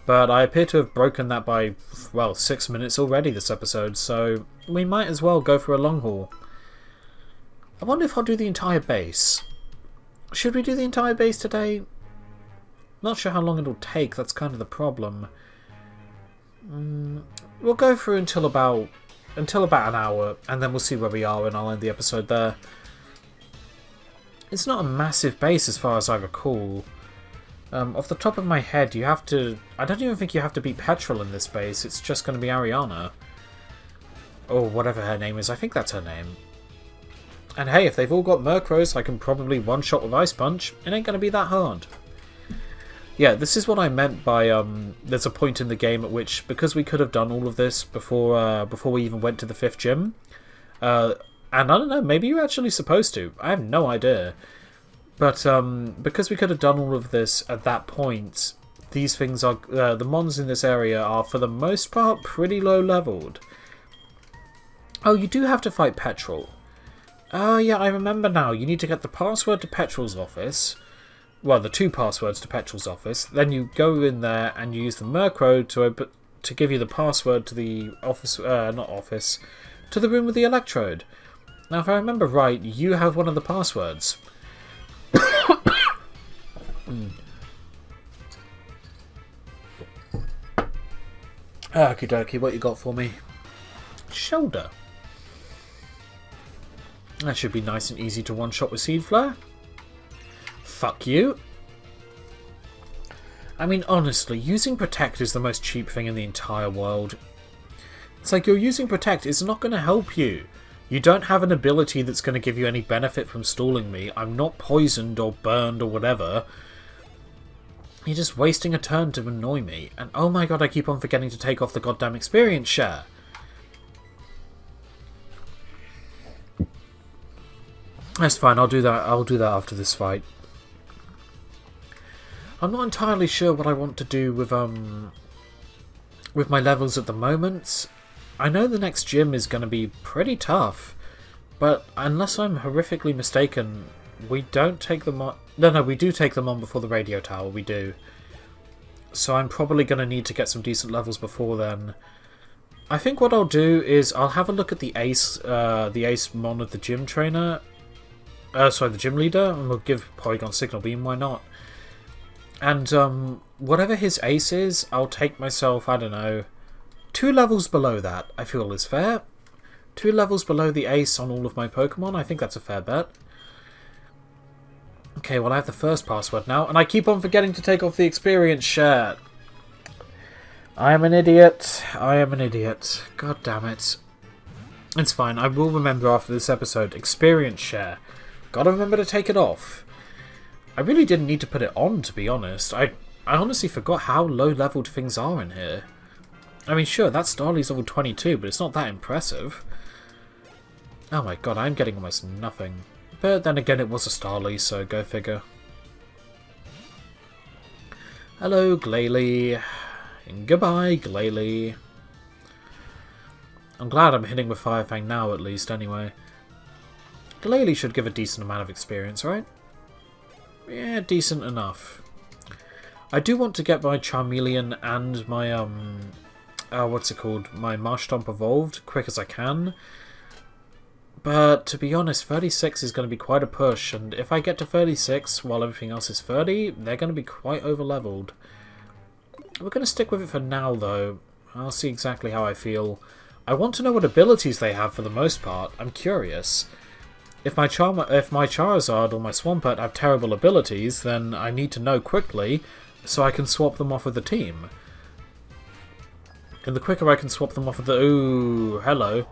But I appear to have broken that by, well, 6 minutes already this episode. So we might as well go for a long haul. I wonder if I'll do the entire base. Should we do the entire base today? Not sure how long it'll take. That's kind of the problem. We'll go through until about an hour, and then we'll see where we are, and I'll end the episode there. It's not a massive base as far as I recall. Off the top of my head, you have to... I don't even think you have to beat Petrol in this base. It's just going to be Ariana. Or whatever her name is. I think that's her name. And hey, if they've all got Murkrows, I can probably one-shot with Ice Punch. It ain't going to be that hard. Yeah, this is what I meant by, there's a point in the game at which, because we could have done all of this before we even went to the 5th gym, and I don't know, maybe you're actually supposed to. I have no idea. But, because we could have done all of this at that point, these things are, the mons in this area are, for the most part, pretty low leveled. Oh, you do have to fight Petrol. Oh, yeah, I remember now. You need to get the password to Petrol's office. Well, the 2 passwords to Petrol's office. Then you go in there and you use the Murkrow to give you the password to the office, to the room with the electrode. Now, if I remember right, you have one of the passwords. Okie dokie, what you got for me? Shoulder. That should be nice and easy to one-shot with Seed Flare. Fuck you. I mean, honestly, using Protect is the most cheap thing in the entire world. It's like, you're using Protect, it's not going to help you. You don't have an ability that's going to give you any benefit from stalling me. I'm not poisoned or burned or whatever. You're just wasting a turn to annoy me. And oh my god, I keep on forgetting to take off the goddamn experience share. That's fine, I'll do that after this fight. I'm not entirely sure what I want to do with my levels at the moment. I know the next gym is going to be pretty tough, but unless I'm horrifically mistaken, we don't take them on... No, we do take them on before the radio tower, we do. So I'm probably going to need to get some decent levels before then. I think what I'll do is I'll have a look at the ace mon of the gym trainer. Sorry, the gym leader, and we'll give Porygon Signal Beam, why not? And whatever his ace is, I'll take myself, I don't know, 2 levels below that, I feel is fair. 2 levels below the ace on all of my Pokemon, I think that's a fair bet. Okay, well I have the first password now, and I keep on forgetting to take off the experience share. I am an idiot. I am an idiot. God damn it. It's fine, I will remember after this episode. Experience share. Gotta remember to take it off. I really didn't need to put it on, to be honest. I honestly forgot how low-leveled things are in here. I mean, sure, that Starly's level 22, but it's not that impressive. Oh my god, I'm getting almost nothing. But then again, it was a Starly, so go figure. Hello, Glalie. Goodbye, Glalie. I'm glad I'm hitting with Fire Fang now, at least, anyway. Glalie should give a decent amount of experience, right? Yeah, decent enough. I do want to get my Charmeleon and my, what's it called? My Marshtomp evolved quick as I can. But to be honest, 36 is going to be quite a push, and if I get to 36 while everything else is 30, they're going to be quite over-leveled. We're going to stick with it for now, though. I'll see exactly how I feel. I want to know what abilities they have for the most part. I'm curious. If my Charizard or my Swampert have terrible abilities, then I need to know quickly so I can swap them off with the team. And the quicker I can swap them off with the... Ooh, hello.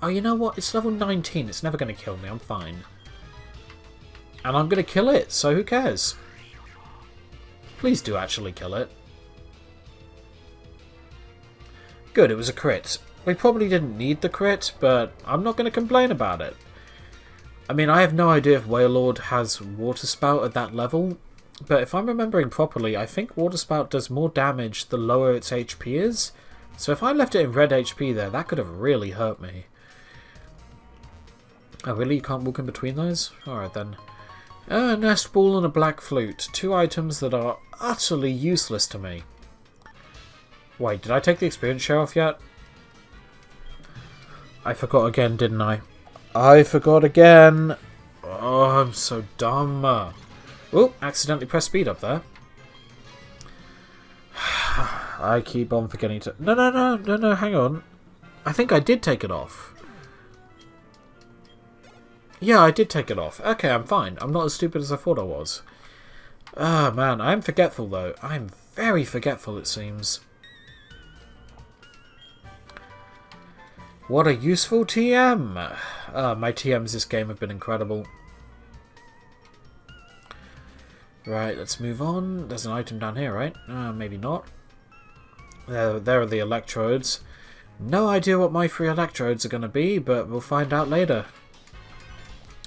Oh, you know what? It's level 19. It's never going to kill me. I'm fine. And I'm going to kill it, so who cares? Please do actually kill it. Good, it was a crit. We probably didn't need the crit, but I'm not going to complain about it. I mean, I have no idea if Wailord has Water Spout at that level, but if I'm remembering properly, I think Water Spout does more damage the lower its HP is. So if I left it in red HP there, that could have really hurt me. Oh really? You can't walk in between those? Alright then. A nest ball and a black flute. 2 items that are utterly useless to me. Wait, did I take the experience share off yet? I forgot again, didn't I? I forgot again! Oh, I'm so dumb. Oh, accidentally pressed speed up there. I keep on forgetting to... No, hang on. I think I did take it off. Yeah, I did take it off. Okay, I'm fine. I'm not as stupid as I thought I was. Ah, man, I am forgetful, though. I'm very forgetful, it seems. What a useful TM! My TMs this game have been incredible. Right, let's move on. There's an item down here, right? Maybe not. There are the electrodes. No idea what my 3 electrodes are going to be, but we'll find out later.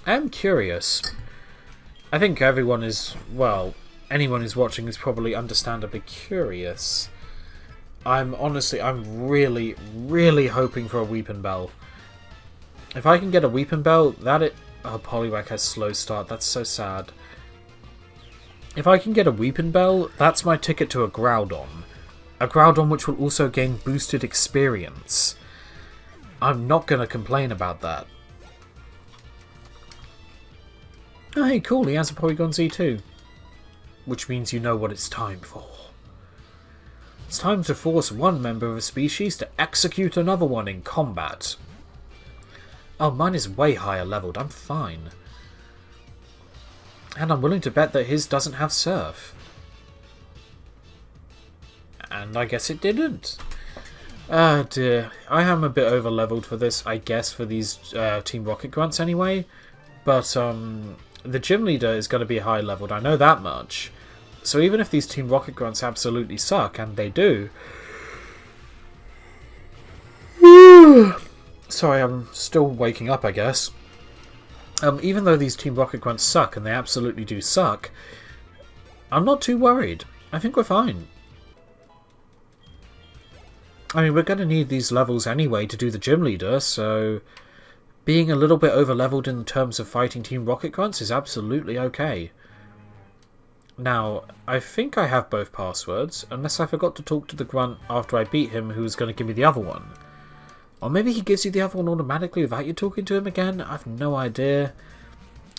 I'm curious. I think everyone is, well, anyone who's watching is probably understandably curious. I'm really, really hoping for a Weeping Bell. If I can get a Weeping Bell, oh, Poliwag has slow start, that's so sad. If I can get a Weeping Bell, that's my ticket to a Groudon. A Groudon which will also gain boosted experience. I'm not going to complain about that. Oh, hey, cool, he has a Porygon Z too. Which means you know what it's time for. It's time to force one member of a species to execute another one in combat. Oh, mine is way higher leveled, I'm fine. And I'm willing to bet that his doesn't have Surf. And I guess it didn't. Ah dear, I am a bit over leveled for this, I guess, for these Team Rocket grunts anyway. But the gym leader is going to be high leveled, I know that much. So even if these Team Rocket grunts absolutely suck, and they do... Sorry, I'm still waking up, I guess. Even though these Team Rocket grunts suck, and they absolutely do suck, I'm not too worried. I think we're fine. I mean, we're going to need these levels anyway to do the gym leader, so... being a little bit over-leveled in terms of fighting Team Rocket grunts is absolutely okay. Now, I think I have both passwords, unless I forgot to talk to the grunt after I beat him who was going to give me the other one. Or maybe he gives you the other one automatically without you talking to him again? I've no idea.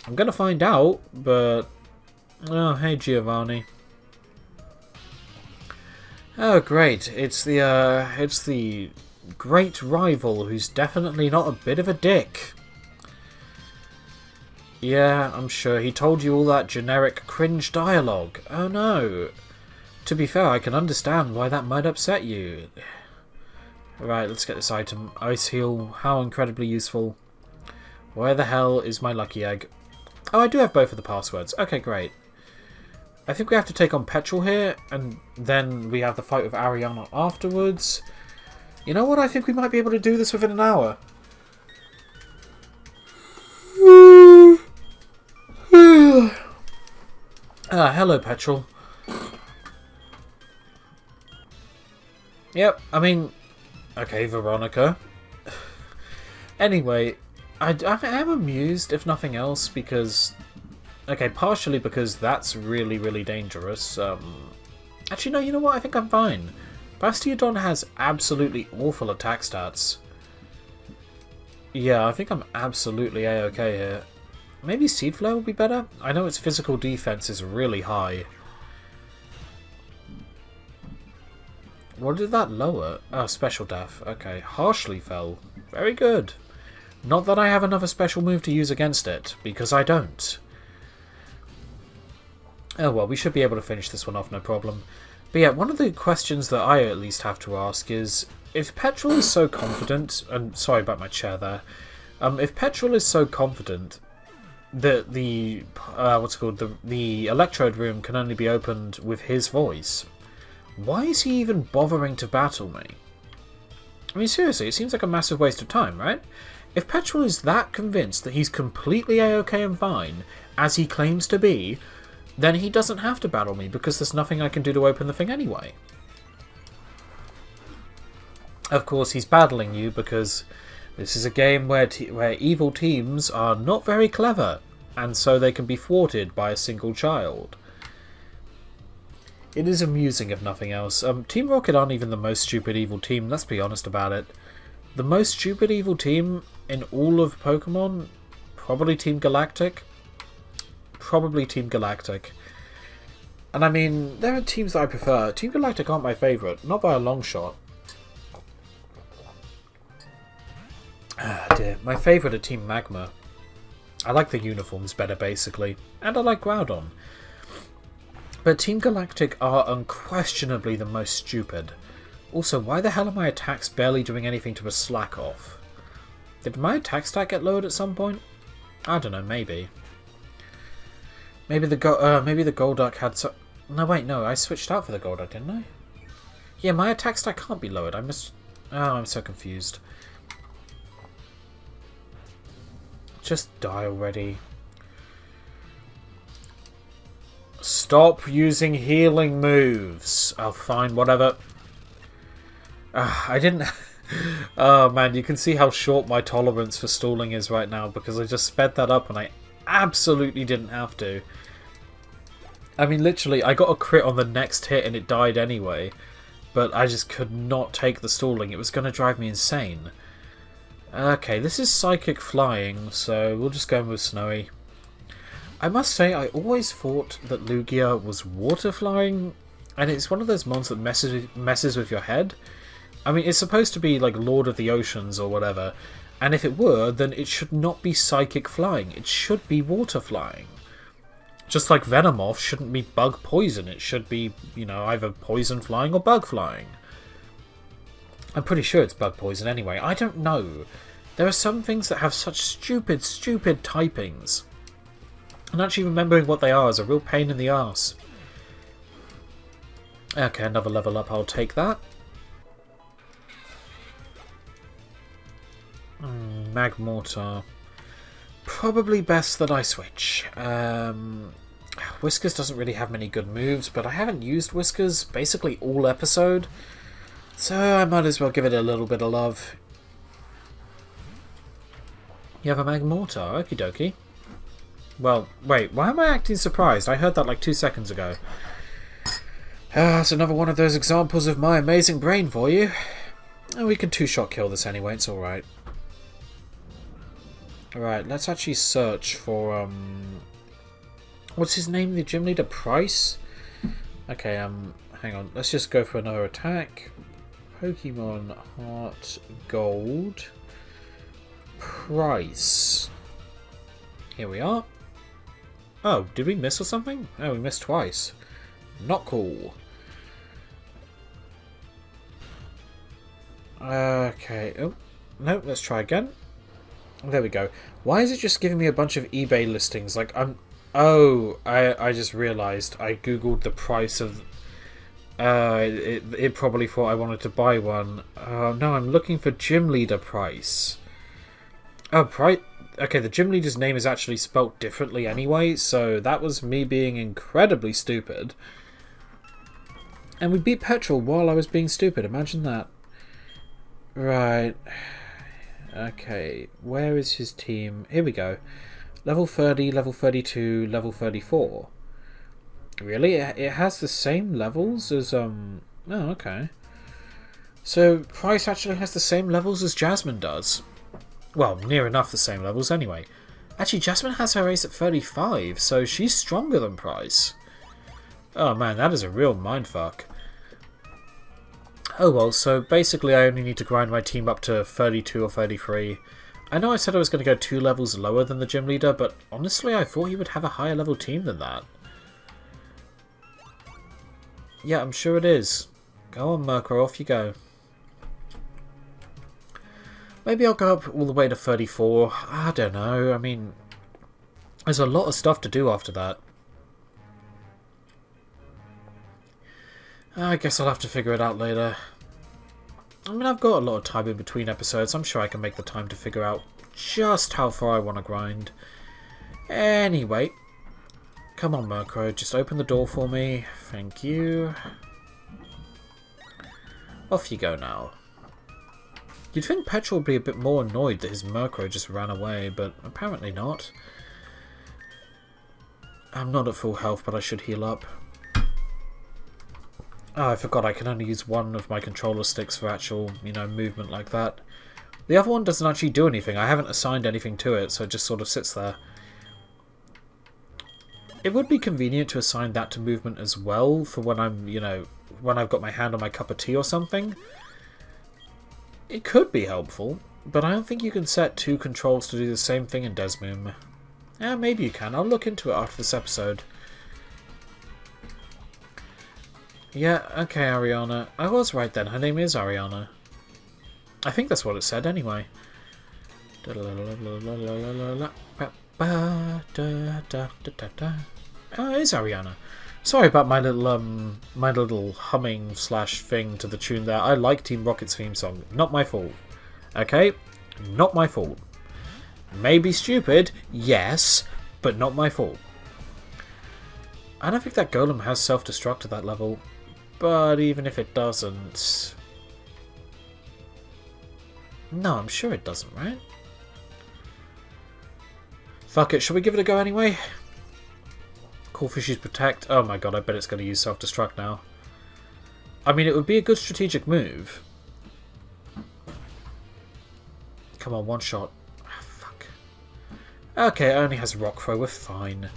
I'm going to find out, but... oh, hey Giovanni. Oh, great. It's the great rival who's definitely not a bit of a dick. Yeah, I'm sure he told you all that generic cringe dialogue. Oh no. To be fair, I can understand why that might upset you. Right, let's get this item. Ice Heal, how incredibly useful. Where the hell is my lucky egg? Oh, I do have both of the passwords. Okay, great. I think we have to take on Petrol here, and then we have the fight with Ariana afterwards. You know what? I think we might be able to do this within an hour. Hello, Petrol. Yep, I mean... okay, Veronica. Anyway, I am amused, if nothing else, because... okay, partially because that's really, really dangerous. Actually, no, you know what? I think I'm fine. Bastiodon has absolutely awful attack stats. Yeah, I think I'm absolutely A-okay here. Maybe Seed Flare will be better? I know its physical defense is really high. What did that lower? Oh, Special Def. Okay, Harshly Fell. Very good. Not that I have another special move to use against it, because I don't. Oh well, we should be able to finish this one off, no problem. But yeah, one of the questions that I at least have to ask is, if Petrol is so confident, and sorry about my chair there, if Petrol is so confident that the the electrode room can only be opened with his voice, why is he even bothering to battle me? I mean, seriously, it seems like a massive waste of time, right? If Petrol is that convinced that he's completely A-okay and fine, as he claims to be, then he doesn't have to battle me, because there's nothing I can do to open the thing anyway. Of course, he's battling you because this is a game where evil teams are not very clever, and so they can be thwarted by a single child. It is amusing, if nothing else. Team Rocket aren't even the most stupid evil team, let's be honest about it. The most stupid evil team in all of Pokemon? Probably Team Galactic? Probably Team Galactic. And I mean, there are teams that I prefer. Team Galactic aren't my favourite, not by a long shot. Ah dear, my favourite are Team Magma. I like the uniforms better basically, and I like Groudon. But Team Galactic are unquestionably the most stupid. Also, why the hell are my attacks barely doing anything to a slack off? Did my attack stat get lowered at some point? I don't know, maybe. Maybe the Golduck had so... No, wait, no, I switched out for the Golduck, didn't I? Yeah, my attack stat can't be lowered. Oh, I'm so confused. Just die already. Stop using healing moves. Oh, fine, whatever. I didn't... Oh, man, you can see how short my tolerance for stalling is right now, because I just sped that up and I absolutely didn't have to. I mean, literally, I got a crit on the next hit and it died anyway, but I just could not take the stalling. It was going to drive me insane. Okay, this is Psychic Flying, so we'll just go with Snowy. I must say, I always thought that Lugia was Water Flying, and it's one of those mons that messes with your head. I mean, it's supposed to be like Lord of the Oceans or whatever, and if it were, then it should not be Psychic Flying. It should be Water Flying. Just like Venomoth shouldn't be Bug Poison. It should be, you know, either Poison Flying or Bug Flying. I'm pretty sure it's Bug Poison anyway. I don't know. There are some things that have such stupid, stupid typings. And actually remembering what they are is a real pain in the arse. Okay, another level up. I'll take that. Magmortar. Probably best that I switch. Whiskers doesn't really have many good moves, but I haven't used Whiskers basically all episode. So I might as well give it a little bit of love. You have a Magmortar, okie dokie. Well, wait, why am I acting surprised? I heard that like 2 seconds ago. That's another one of those examples of my amazing brain for you. We can two-shot kill this anyway, it's alright. Alright, let's actually search for, what's his name? The gym leader? Price? Okay, hang on. Let's just go for another attack. Pokemon HeartGold. Price. Here we are. Oh, did we miss or something? Oh, we missed twice. Not cool. Okay. Oh, no, let's try again. There we go. Why is it just giving me a bunch of eBay listings? Like, Oh, I just realised. I googled the price of... It probably thought I wanted to buy one. No, I'm looking for gym leader price. Oh, price... Okay, the gym leader's name is actually spelt differently anyway, so that was me being incredibly stupid. And we beat Petrol while I was being stupid, imagine that. Right. Okay, where is his team? Here we go. Level 30, level 32, level 34. Really? It has the same levels as, Oh, okay. So, Price actually has the same levels as Jasmine does. Well, near enough the same levels anyway. Actually, Jasmine has her ace at 35, so she's stronger than Price. Oh man, that is a real mindfuck. Oh well, so basically I only need to grind my team up to 32 or 33. I know I said I was going to go 2 levels lower than the gym leader, but honestly I thought he would have a higher level team than that. Yeah, I'm sure it is. Go on, Murkrow, off you go. Maybe I'll go up all the way to 34. I don't know. I mean, there's a lot of stuff to do after that. I guess I'll have to figure it out later. I mean, I've got a lot of time in between episodes. I'm sure I can make the time to figure out just how far I want to grind. Anyway, come on, Murkrow. Just open the door for me. Thank you. Off you go now. You'd think Petrol would be a bit more annoyed that his Murkrow just ran away, but apparently not. I'm not at full health, but I should heal up. Oh, I forgot I can only use one of my controller sticks for actual, movement like that. The other one doesn't actually do anything. I haven't assigned anything to it, so it just sort of sits there. It would be convenient to assign that to movement as well for when I'm, when I've got my hand on my cup of tea or something. It could be helpful, but I don't think you can set 2 controls to do the same thing in Desmoom. Yeah, maybe you can. I'll look into it after this episode. Yeah, okay, Ariana. I was right then. Her name is Ariana. I think that's what it said anyway. Oh, it is Ariana. Sorry about my little humming slash thing to the tune there. I like Team Rocket's theme song. Not my fault. Okay? Not my fault. Maybe stupid, yes, but not my fault. I don't think that golem has self-destruct at that level. But even if it doesn't... No, I'm sure it doesn't, right? Fuck it, should we give it a go anyway? Cool Fishies Protect. Oh my god, I bet it's going to use self-destruct now. I mean, it would be a good strategic move. Come on, one shot. Oh, fuck. Okay, it only has Rock Throw, we're fine.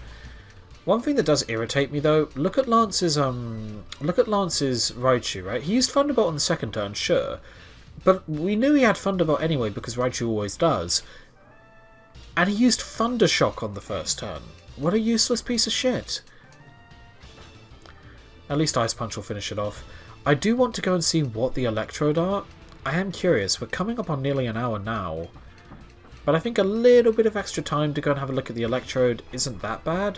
One thing that does irritate me though, look at Lance's Raichu, right? He used Thunderbolt on the second turn, sure. But we knew he had Thunderbolt anyway because Raichu always does. And he used Thunder Shock on the first turn. What a useless piece of shit. At least Ice Punch will finish it off. I do want to go and see what the Electrode are. I am curious. We're coming up on nearly an hour now. But I think a little bit of extra time to go and have a look at the Electrode isn't that bad.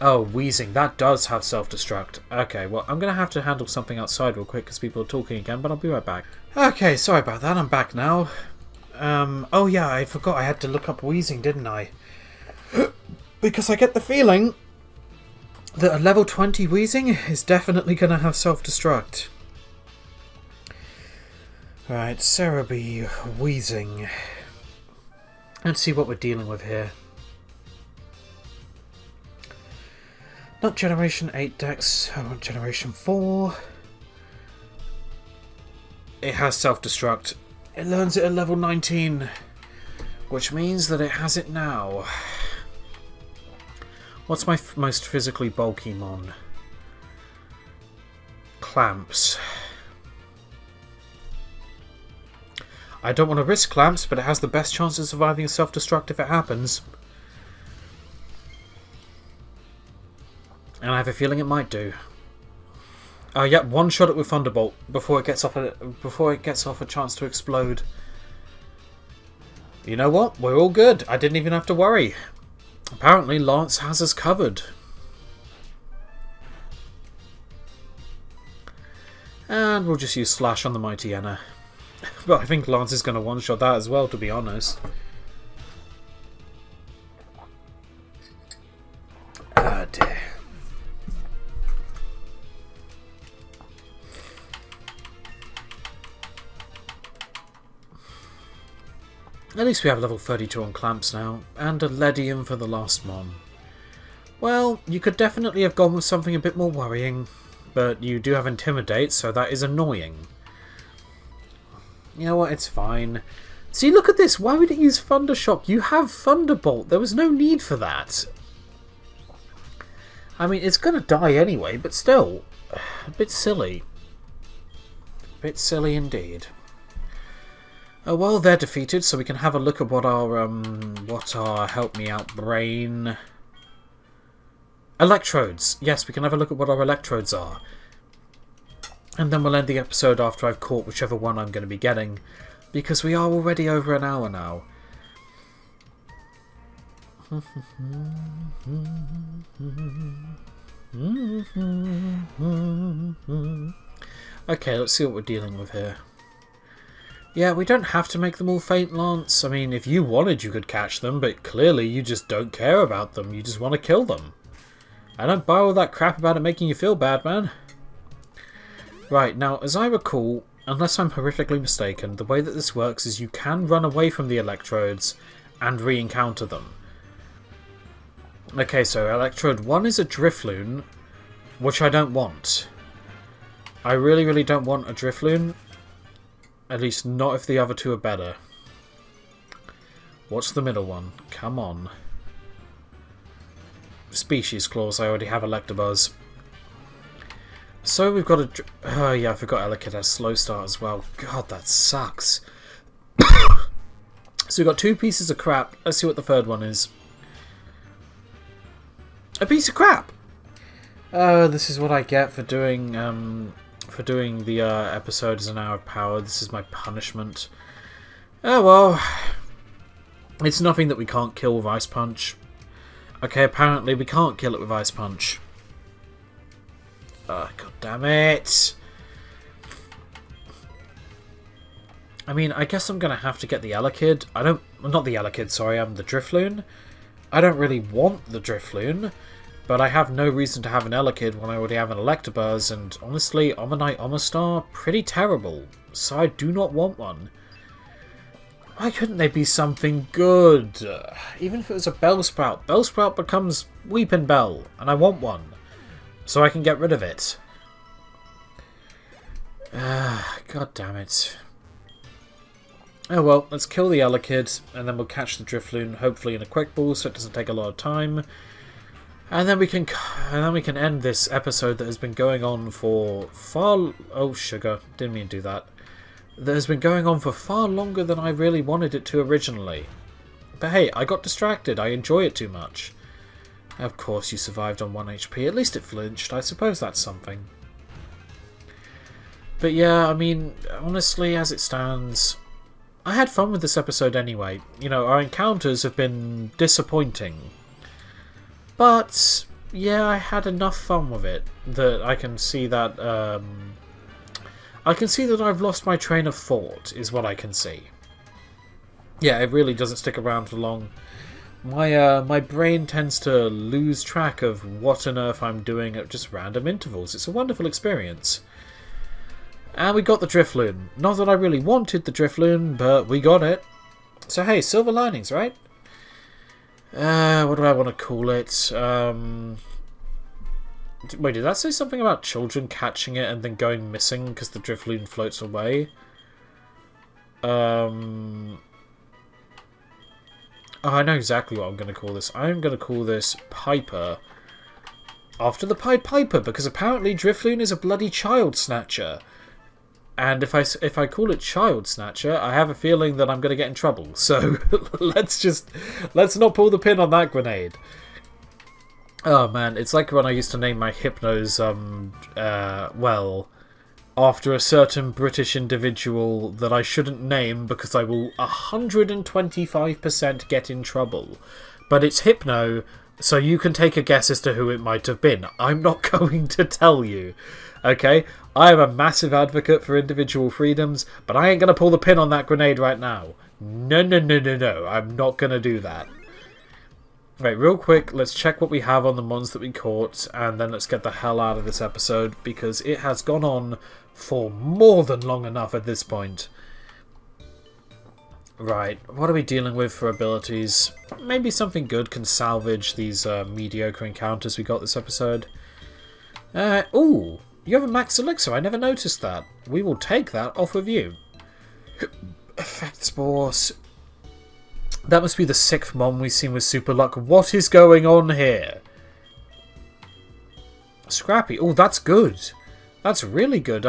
Oh, Wheezing. That does have self-destruct. Okay, well, I'm going to have to handle something outside real quick because people are talking again, but I'll be right back. Okay, sorry about that. I'm back now. Oh yeah, I forgot I had to look up Wheezing, didn't I? Because I get the feeling that a level 20 Wheezing is definitely going to have self-destruct. Right, Cerebi Wheezing. Let's see what we're dealing with here. Not Generation 8 Dex, I want Generation 4. It has self-destruct. It learns it at level 19, which means that it has it now. What's my most physically bulky mon? Clamps. I don't want to risk Clamps, but it has the best chance of surviving a self-destruct if it happens. And I have a feeling it might do. Oh yeah, one shot it with Thunderbolt before it gets off a chance to explode. You know what? We're all good. I didn't even have to worry. Apparently Lance has us covered. And we'll just use Slash on the Mighty Enna. But I think Lance is going to one-shot that as well, to be honest. Oh dear. At least we have level 32 on Clamps now, and a Ledium for the last mon. Well, you could definitely have gone with something a bit more worrying, but you do have Intimidate, so that is annoying. You know what, it's fine. See, look at this. Why would it use Thunder Shock? You have Thunderbolt. There was no need for that. I mean, it's going to die anyway, but still, a bit silly. A bit silly indeed. Oh, well, they're defeated, so we can have a look at what our help me out brain... Electrodes. Yes, we can have a look at what our electrodes are. And then we'll end the episode after I've caught whichever one I'm going to be getting, because we are already over an hour now. Okay, let's see what we're dealing with here. Yeah, we don't have to make them all faint, Lance. I mean, if you wanted, you could catch them, but clearly you just don't care about them. You just want to kill them. I don't buy all that crap about it making you feel bad, man. Right, now, as I recall, unless I'm horrifically mistaken, the way that this works is you can run away from the electrodes and re-encounter them. Okay, so Electrode 1 is a Drifloon, which I don't want. I really, really don't want a Drifloon. At least not if the other two are better. What's the middle one? Come on. Species clause, I already have Electabuzz. So we've got a... Oh yeah, I forgot Elekid has slow start as well. God, that sucks. So we've got two pieces of crap. Let's see what the third one is. A piece of crap! This is what I get for doing the episode as an hour of power. This is my punishment. Oh well. It's nothing that we can't kill with Ice Punch. Okay, apparently we can't kill it with Ice Punch. God damn it! I mean, I guess I'm gonna have to get the Elekid. Not the Elekid, sorry, the Drifloon. I don't really want the Drifloon, but I have no reason to have an Elekid when I already have an Electabuzz, and honestly, Omanite Omastar, pretty terrible, so I do not want one. Why couldn't they be something good? Even if it was a Bellsprout. Bellsprout becomes Weepin' Bell, and I want one, so I can get rid of it. God damn it. Oh well, let's kill the Elekid, and then we'll catch the Drifloon, hopefully in a quick ball, so it doesn't take a lot of time. And then we can end this episode that has been going on for far... Oh, sugar. Didn't mean to do that. That has been going on for far longer than I really wanted it to originally. But hey, I got distracted. I enjoy it too much. Of course you survived on 1 HP. At least it flinched. I suppose that's something. But yeah, I mean, honestly, as it stands... I had fun with this episode anyway. You know, our encounters have been disappointing. But, yeah, I had enough fun with it that I can see that, I've lost my train of thought, is what I can see. Yeah, it really doesn't stick around for long. My brain tends to lose track of what on earth I'm doing at just random intervals. It's a wonderful experience. And we got the Drifloon. Not that I really wanted the Drifloon, but we got it. So hey, silver linings, right? What do I want to call it? Wait, did that say something about children catching it and then going missing because the Drifloon floats away? Oh, I know exactly what I'm going to call this. I'm going to call this Piper. After the Pied Piper, because apparently Drifloon is a bloody child snatcher. And if I call it Child Snatcher, I have a feeling that I'm going to get in trouble. So let's not pull the pin on that grenade. Oh man, it's like when I used to name my Hypnos, well, after a certain British individual that I shouldn't name because I will 125% get in trouble. But it's Hypno, so you can take a guess as to who it might have been. I'm not going to tell you. Okay, I am a massive advocate for individual freedoms, but I ain't going to pull the pin on that grenade right now. No, no, no, no, no. I'm not going to do that. Right, real quick, let's check what we have on the mons that we caught, and then let's get the hell out of this episode, because it has gone on for more than long enough at this point. Right, what are we dealing with for abilities? Maybe something good can salvage these mediocre encounters we got this episode. Ooh! You have a max elixir, I never noticed that. We will take that off of you. Effect Spores. That must be the 6th Mon we've seen with Super Luck. What is going on here? Scrappy. Oh, that's good. That's really good.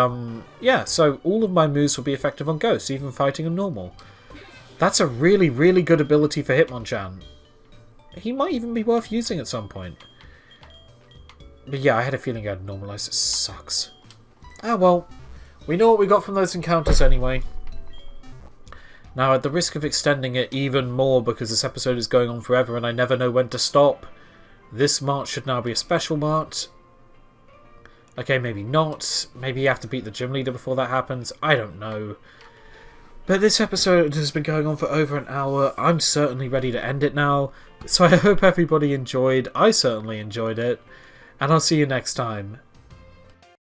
Yeah, so all of my moves will be effective on Ghost, even fighting on normal. That's a really, really good ability for Hitmonchan. He might even be worth using at some point. But yeah, I had a feeling I'd normalize. It sucks. Ah, well. We know what we got from those encounters anyway. Now, at the risk of extending it even more because this episode is going on forever and I never know when to stop, this mart should now be a special mart. Okay, maybe not. Maybe you have to beat the gym leader before that happens. I don't know. But this episode has been going on for over an hour. I'm certainly ready to end it now. So I hope everybody enjoyed. I certainly enjoyed it. And I'll see you next time.